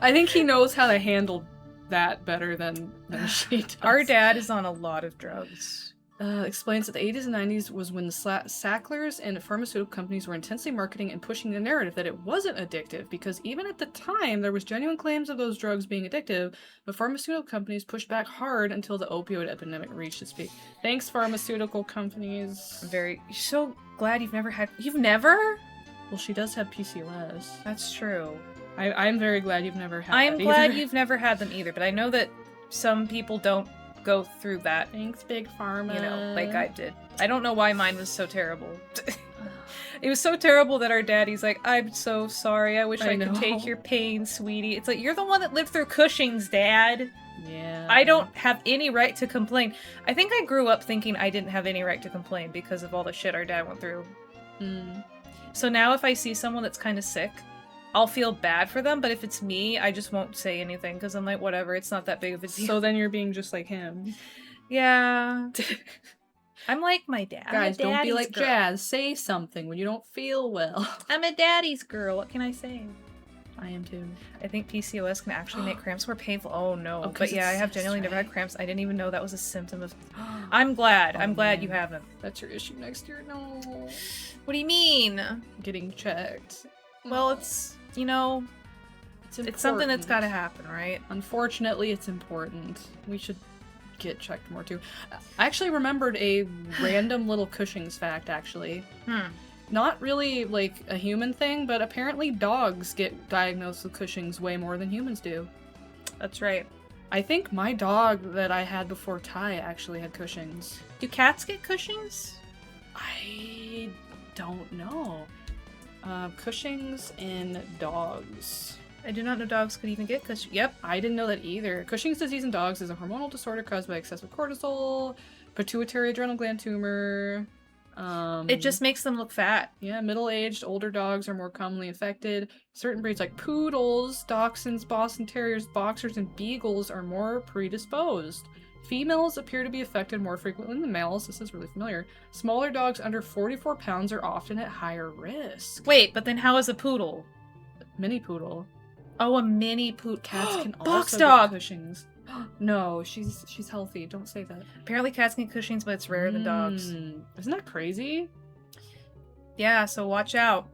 I think he knows how to handle that better than she does. Our dad is on a lot of drugs. Explains that the 80s and 90s was when the Sacklers and pharmaceutical companies were intensely marketing and pushing the narrative that it wasn't addictive, because even at the time there was genuine claims of those drugs being addictive, but pharmaceutical companies pushed back hard until the opioid epidemic reached its peak. Thanks, pharmaceutical companies. I'm so glad you've never? Well, she does have PCOS. That's true. I'm very glad you've never had I'm glad you've never had them either, but I know that some people don't go through that. Thanks, Big Pharma. You know, like I did. I don't know why mine was so terrible. It was so terrible that our daddy's like, "I'm so sorry. I wish I could take your pain, sweetie." It's like, you're the one that lived through Cushing's, Dad. Yeah. I don't have any right to complain. I think I grew up thinking I didn't have any right to complain because of all the shit our dad went through. So now if I see someone that's kind of sick, I'll feel bad for them, but if it's me, I just won't say anything because I'm like, whatever, it's not that big of a deal. So then you're being just like him. Yeah. I'm like my dad. Guys, don't be like girl. Jazz. Say something when you don't feel well. I'm a daddy's girl. What can I say? I am too. I think PCOS can actually make cramps more painful. Oh no. Oh, 'cause but yeah, I it's have cyst, genuinely never had right? cramps. I didn't even know that was a symptom of. I'm glad. Oh, I'm glad you man. haven't. That's your issue next year. No. What do you mean? Getting checked. Well, it's, you know, it's something that's got to happen, right? Unfortunately, it's important. We should get checked more too. I actually remembered a random little Cushing's fact, actually. Not really like a human thing, but apparently dogs get diagnosed with Cushing's way more than humans do. That's right. I think my dog that I had before Ty actually had Cushing's. Do cats get Cushing's? I don't know. Cushing's in dogs. I do not know dogs could even get Cushing's. Yep. I didn't know that either. Cushing's disease in dogs is a hormonal disorder caused by excessive cortisol, pituitary adrenal gland tumor. It just makes them look fat. Yeah, middle-aged, older dogs are more commonly affected. Certain breeds like poodles, dachshunds, Boston Terriers, boxers, and beagles are more predisposed. Females appear to be affected more frequently than males. This is really familiar. Smaller dogs under 44 pounds are often at higher risk. Wait, but then how is a poodle? Mini poodle. Oh, a mini poodle. Cats can Box also dog. get Cushing's. No, she's healthy. Don't say that. Apparently cats get Cushing's, but it's rarer than dogs. Isn't that crazy? Yeah, so watch out.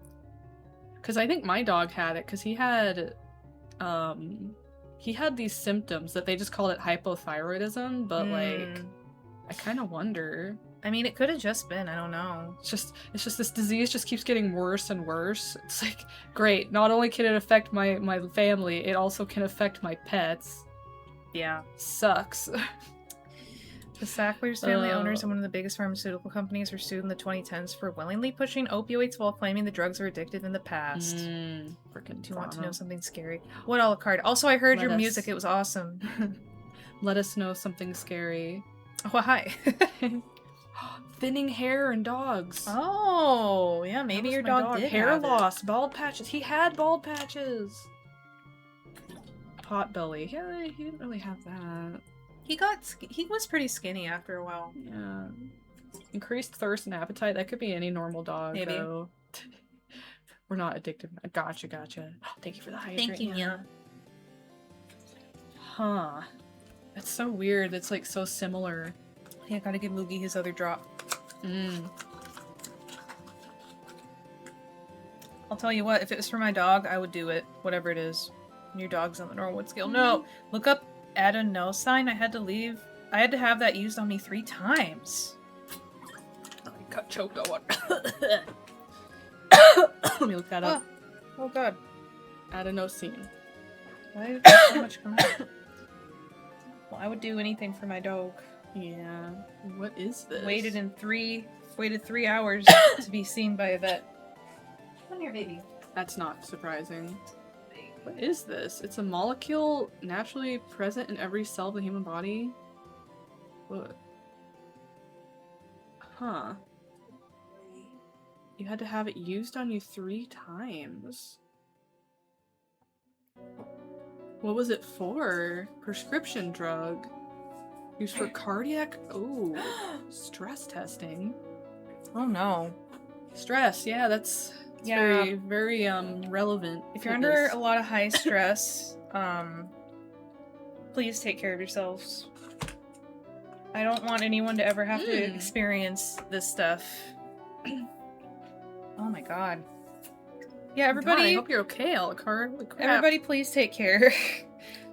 Because I think my dog had it, because he had these symptoms that they just called it hypothyroidism, but like, I kind of wonder. I mean, it could have just been. I don't know. It's just this disease just keeps getting worse and worse. It's like, great, not only can it affect my family, it also can affect my pets. Yeah. Sucks. The Sacklers family owners and one of the biggest pharmaceutical companies were sued in the 2010s for willingly pushing opioids while claiming the drugs were addictive in the past. Freaking Do you want to know something scary? What a la carte. Also, I heard Let your us- music. It was awesome. Let us know something scary. Oh, hi. Thinning hair in dogs. Oh, yeah, maybe That your was my dog did hair have it. loss, bald patches. He had bald patches. Potbelly. Yeah, he didn't really have that. He was pretty skinny after a while. Yeah. Increased thirst and appetite. That could be any normal dog, Maybe. though. We're not addicted. Gotcha. Oh, thank you for the hydrate. Thank you, Mia. Huh. That's so weird. That's like so similar. Yeah, gotta give Moogie his other drop. I'll tell you what, if it was for my dog, I would do it. Whatever it is. Your dog's on the Norwood scale. No! Look up add a no sign. I had to have that used on me 3 times. I got choked on one. Let me look that up. Oh god. Adenosine. Why did there so much come out? Well, I would do anything for my dog. Yeah. What is this? Waited 3 hours to be seen by a vet. Come here, baby. That's not surprising. What is this? It's a molecule naturally present in every cell of the human body? What? Huh. You had to have it used on you 3 times. What was it for? Prescription drug. Used for cardiac? Oh, stress testing. Oh no. Stress, yeah, that's very, very relevant. If you're under a lot of high stress, please take care of yourselves. I don't want anyone to ever have to experience this stuff. Oh my god. Yeah, everybody. God, I hope you're okay, Alucard. Holy crap. Everybody, please take care.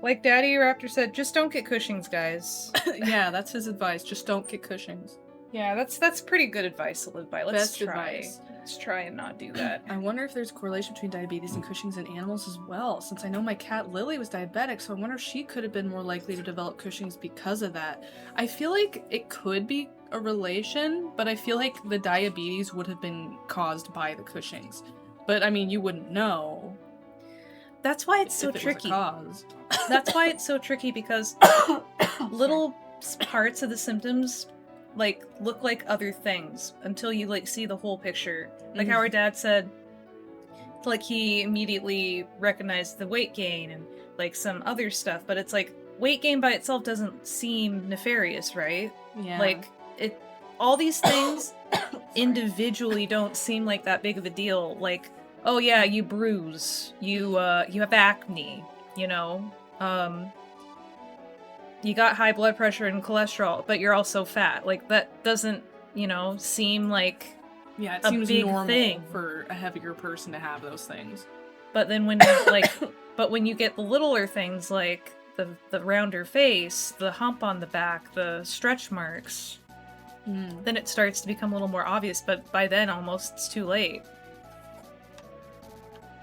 Like Daddy Raptor said, just don't get Cushing's, guys. Yeah, that's his advice. Just don't get Cushing's. Yeah, that's pretty good advice to live by. Let's Best try. advice. Let's try and not do that. I wonder if there's a correlation between diabetes and Cushing's in animals as well, since I know my cat Lily was diabetic, so I wonder if she could have been more likely to develop Cushing's because of that. I feel like it could be a relation, but I feel like the diabetes would have been caused by the Cushing's. But I mean, you wouldn't know. That's why it's so if it was a tricky. cause. That's why it's so tricky, because little parts of the symptoms like look like other things until you like see the whole picture. Like how our dad said, like he immediately recognized the weight gain and like some other stuff, but it's like weight gain by itself doesn't seem nefarious, right? Yeah. Like all these things individually don't seem like that big of a deal. Like, oh yeah, you bruise, you have acne, you know, you got high blood pressure and cholesterol, but you're also fat. Like that doesn't, you know, seem like Yeah, it a seems big normal thing. for a heavier person to have those things. But then when you like, but when you get the littler things like the rounder face, the hump on the back, the stretch marks, then it starts to become a little more obvious. But by then, almost it's too late.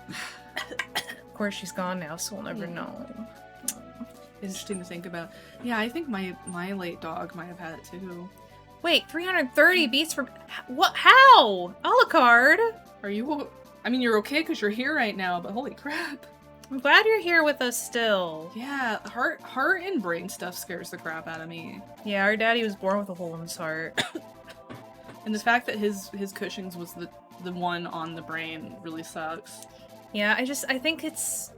Of course, she's gone now, so we'll never know. Interesting to think about. Yeah, I think my late dog might have had it too. Wait, 330 beats per... What? How? Alucard? Are you... I mean, you're okay because you're here right now, but holy crap. I'm glad you're here with us still. Yeah, heart and brain stuff scares the crap out of me. Yeah, our daddy was born with a hole in his heart. And the fact that his Cushing's was the one on the brain really sucks. Yeah, I think it's...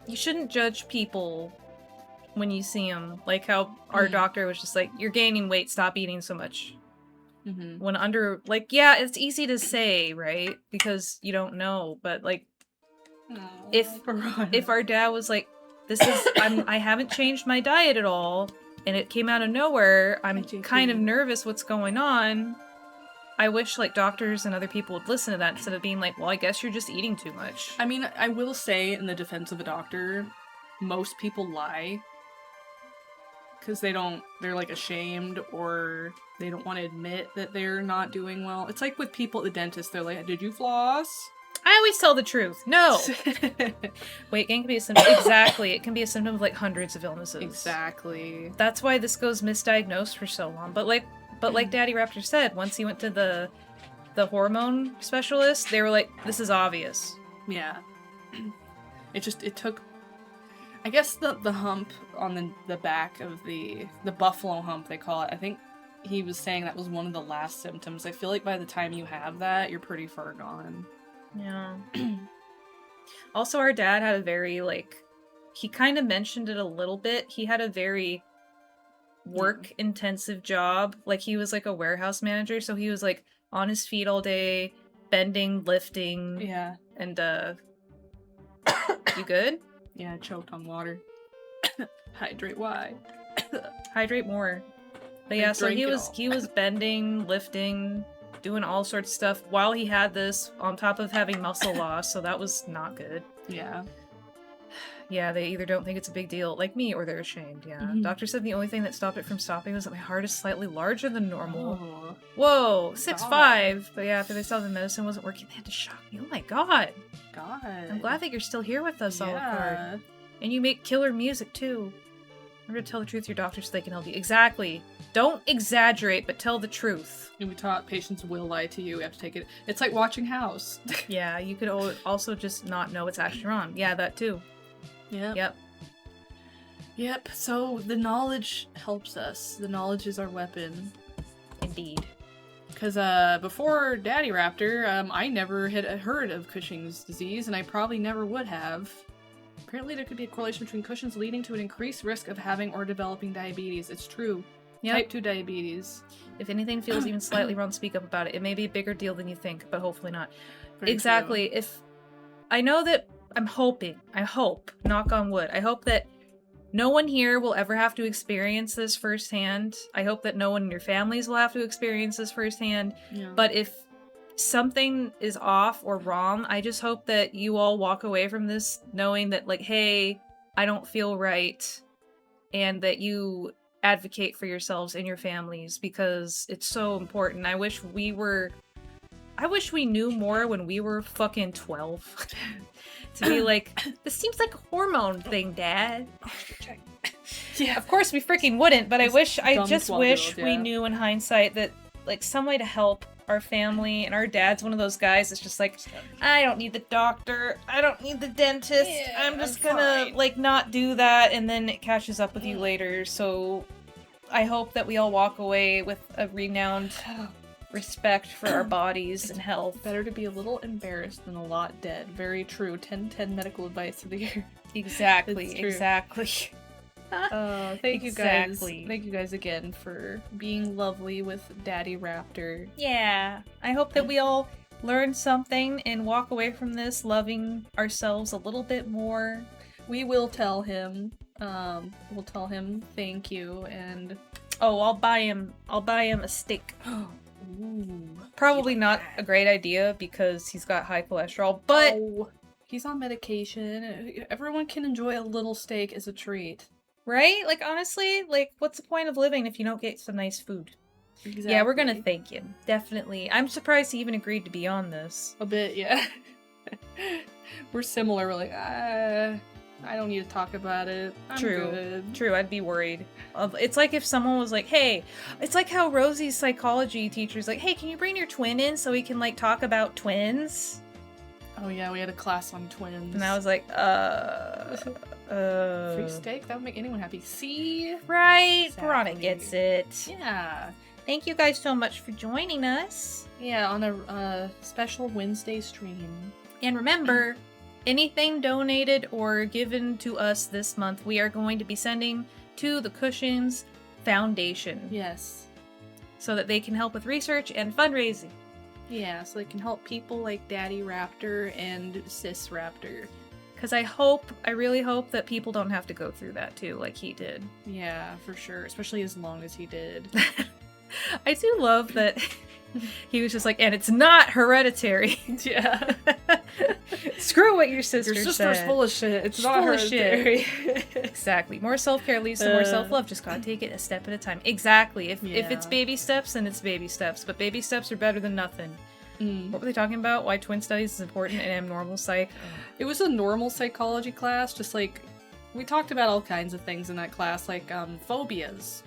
You shouldn't judge people when you see them. Like how our doctor was just like, you're gaining weight, stop eating so much. When under... Like, yeah, it's easy to say, right? Because you don't know, but like, if our dad was like, this is... I haven't changed my diet at all, and it came out of nowhere, I'm kind of nervous what's going on... I wish, like, doctors and other people would listen to that instead of being like, well, I guess you're just eating too much. I mean, I will say, in the defense of a doctor, most people lie. Because they're, like, ashamed, or they don't want to admit that they're not doing well. It's like with people at the dentist, they're like, did you floss? I always tell the truth. No! Weight gain can be a symptom. Exactly. It can be a symptom of, like, hundreds of illnesses. Exactly. That's why this goes misdiagnosed for so long. But like Daddy Raptor said, once he went to the hormone specialist, they were like, this is obvious. Yeah. It took... I guess the hump on the back of the buffalo hump, they call it, I think he was saying that was one of the last symptoms. I feel like by the time you have that, you're pretty far gone. Yeah. Also, our dad had a very, like... He kind of mentioned it a little bit. He had a very... work-intensive job. Like, he was like a warehouse manager, so he was like on his feet all day, bending, lifting. Yeah. And you good? Yeah, I choked on water. Hydrate, why? Hydrate more. But yeah, so he was bending, lifting, doing all sorts of stuff while he had this, on top of having muscle loss, so that was not good. Yeah. Yeah, they either don't think it's a big deal, like me, or they're ashamed, yeah. Doctor said the only thing that stopped it from stopping was that my heart is slightly larger than normal. Oh. Whoa, 6'5". But yeah, after they saw the medicine wasn't working, they had to shock me. Oh my god. God. I'm glad that you're still here with us, Yeah. Alucard. And you make killer music, too. Remember to tell the truth to your doctor so they can help you. Exactly. Don't exaggerate, but tell the truth. And we taught patients will lie to you. We have to take it. It's like watching House. Yeah, you could also just not know what's actually wrong. Yeah, that too. Yep. Yep. So the knowledge helps us. The knowledge is our weapon. Indeed. Because before Daddy Raptor, I never had heard of Cushing's disease, and I probably never would have. Apparently there could be a correlation between Cushing's leading to an increased risk of having or developing diabetes. It's true. Yep. Type 2 diabetes. If anything feels even slightly wrong, speak up about it. It may be a bigger deal than you think, but hopefully not. Very exactly. True. If I know that I hope, knock on wood, I hope that no one here will ever have to experience this firsthand. I hope that no one in your families will have to experience this firsthand. Yeah. But if something is off or wrong, I just hope that you all walk away from this knowing that, like, hey, I don't feel right, and that you advocate for yourselves and your families, because it's so important. I wish we knew more when we were fucking 12. To be like, this seems like a hormone thing, Dad. Yeah, of course we freaking wouldn't, but I just wish we knew in hindsight that, like, some way to help our family. And our dad's one of those guys that's just like, I don't need the doctor, I don't need the dentist, I'm just gonna like not do that, and then it catches up with you later. So I hope that we all walk away with a renowned respect for our bodies and health. Better to be a little embarrassed than a lot dead. Very true. 10/10 medical advice of the year. Exactly, It's true. exactly. Thank you guys. Exactly. Thank you guys again for being lovely with Daddy Raptor. Yeah, I hope that we all learn something and walk away from this loving ourselves a little bit more. We will tell him. We'll tell him thank you and Oh, I'll buy him a steak. ooh. Probably not a great idea because he's got high cholesterol, but Oh, he's on medication. Everyone can enjoy a little steak as a treat. right? Like honestly, like what's the point of living if you don't get some nice food? Exactly. Yeah, we're gonna thank him. Definitely. I'm surprised he even agreed to be on this. a bit, yeah. We're similar. We're like, I don't need to talk about it. I'm good. True, I'd be worried. It's like if someone was like, hey, it's like how Rosie's psychology teacher's like, hey, can you bring your twin in so we can like talk about twins? Oh yeah, we had a class on twins. And I was like, free steak? That would make anyone happy. See? right, Exactly. Piranha gets it. Yeah. Thank you guys so much for joining us. Yeah, on a special Wednesday stream. And remember, anything donated or given to us this month, we are going to be sending to the Cushings Foundation Yes. so that they can help with research and fundraising. Yeah, so they can help people like Daddy Raptor and Sis Raptor. Because I really hope that people don't have to go through that too, like he did. Yeah, for sure. Especially as long as he did. I do love that he was just like, and it's not hereditary. Yeah. Screw what your sister Your sister's said. full of shit. It's She's not full of shit. hereditary. Exactly. More self-care leads to more self-love. Just gotta take it a step at a time. Exactly. If it's Yeah. baby steps, then it's baby steps. But baby steps are better than nothing. What were they talking about? Why twin studies is important in abnormal psych? It was a normal psychology class, just like we talked about all kinds of things in that class, like phobias,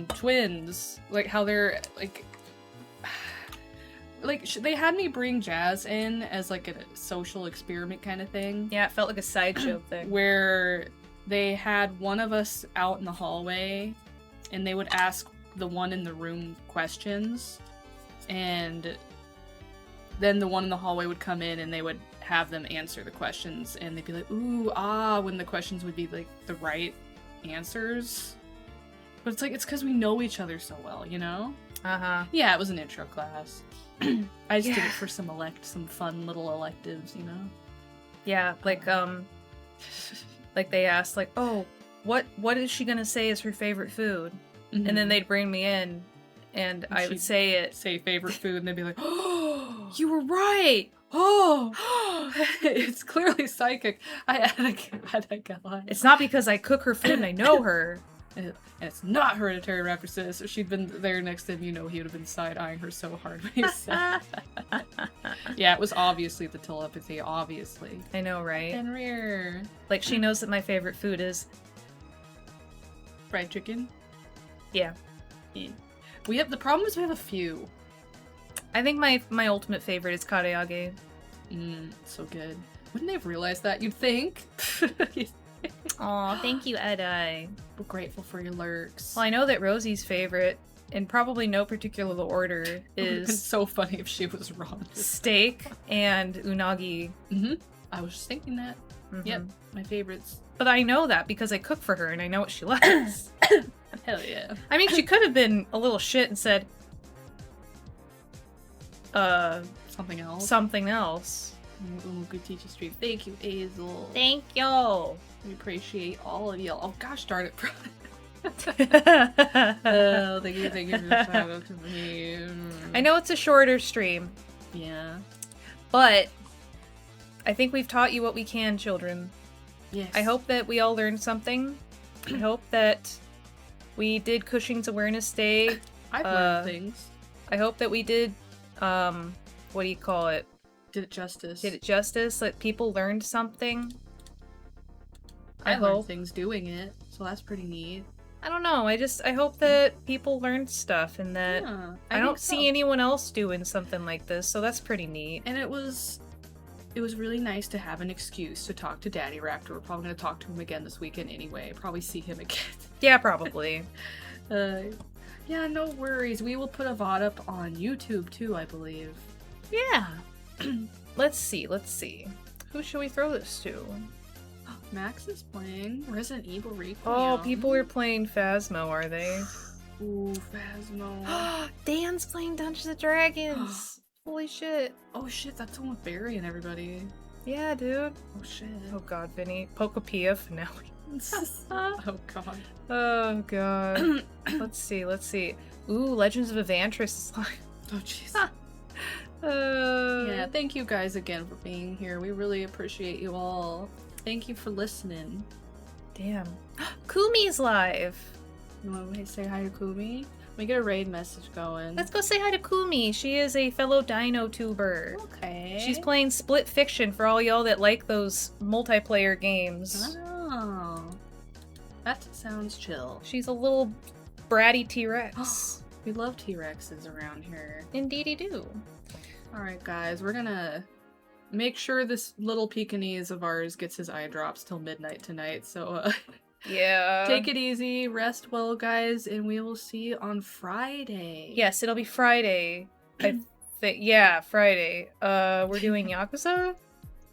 twins, like how they're like they had me bring Jazz in as like a social experiment kind of thing. Yeah, it felt like a sideshow thing. Where they had one of us out in the hallway and they would ask the one in the room questions, and then the one in the hallway would come in and they would have them answer the questions, and they'd be like, ooh, when the questions would be like the right answers. But it's like, it's because we know each other so well, you know? Uh-huh. Yeah, it was an intro class. I just did it for some fun little electives, you know? Yeah, like they asked, like, oh, what is she gonna say is her favorite food? Mm-hmm. And then they'd bring me in, and I would say it. Say favorite food, and they'd be like, oh, You were right! oh, it's clearly psychic. I had a guy. It's not because I cook her food and I know her. And it's not hereditary, Raptor says. If she'd been there next to him, you know he would have been side-eyeing her so hard when he said that. Yeah, it was obviously the telepathy, obviously. I know, right? And rare. Like, she knows that my favorite food is... Fried chicken? Yeah. The problem is we have a few. I think my ultimate favorite is karaage. So good. Wouldn't they have realized that? You'd think. Aw, thank you, Edai. We're grateful for your lurks. Well, I know that Rosie's favorite, in probably no particular order, It would have been is so funny if she was wrong. steak and unagi. I was just thinking that. Mhm. Yep, my favorites. But I know that because I cook for her and I know what she likes. Hell yeah. I mean, she could have been a little shit and said, Something else. something else. Ooh, good teacher stream. Thank you, Azel. Thank you. We appreciate all of y'all. Oh gosh darn it. Thank you for the shout out to me. I know it's a shorter stream, Yeah. but I think we've taught you what we can, children. Yes. I hope that we all learned something. I hope that we did Cushing's Awareness Day. I've learned things. I hope that we did, what do you call it? Did it justice. Did it justice? That people learned something. I hope. learned things doing it, so that's pretty neat. I don't know. I hope that people learned stuff and that Yeah, I think don't so. see anyone else doing something like this, so that's pretty neat. And it was really nice to have an excuse to talk to Daddy Raptor. We're probably going to talk to him again this weekend anyway. Probably see him again. Yeah, probably. Yeah, no worries. We will put a VOD up on YouTube too, I believe. Yeah. Let's see. Who should we throw this to? Max is playing Resident Evil Requiem. Oh, people are playing Phasmo, are they? Ooh, Phasmo. Dan's playing Dungeons and Dragons. Holy shit. Oh shit, that's the one with Barry and everybody. Yeah, dude. Oh shit. Oh god, Vinny. Pokopia finale. Oh god. Oh god. Let's see. Ooh, Legends of Evantris is live. Oh jeez. Yeah, thank you guys again for being here. We really appreciate you all. Thank you for listening. Damn. Kumi's live. You want me to say hi to Kumi? Let me get a raid message going. Let's go say hi to Kumi. She is a fellow dino tuber. Okay. She's playing Split Fiction for all y'all that like those multiplayer games. Oh. That sounds chill. She's a little bratty T-Rex. We love T-Rexes around here. Indeedy do. Alright guys, we're gonna make sure this little Pekingese of ours gets his eye drops till midnight tonight, so Yeah. take it easy, rest well guys, and we will see you on Friday. Yes, it'll be Friday. I think. Yeah, Friday. We're doing Yakuza?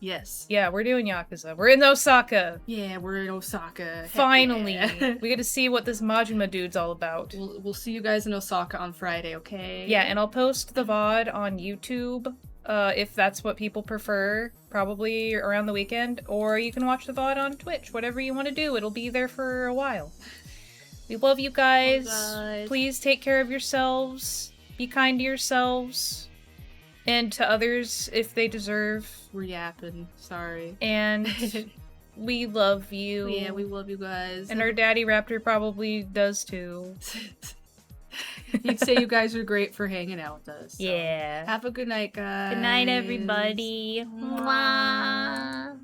Yes. Yeah, we're doing Yakuza. We're in Osaka. Yeah, we're in Osaka. Heck Finally. yeah. We get to see what this Majima dude's all about. We'll see you guys in Osaka on Friday, okay? Yeah, and I'll post the VOD on YouTube, if that's what people prefer, probably around the weekend, or you can watch the VOD on Twitch, whatever you want to do. It'll be there for a while. We love you guys. Please take care of yourselves. Be kind to yourselves. And to others if they deserve. We're yapping. Sorry. And we love you. Yeah, we love you guys. And our daddy raptor probably does too. You'd say you guys are great for hanging out with us. So. Yeah. Have a good night, guys. Good night, everybody. Mwah. Mwah.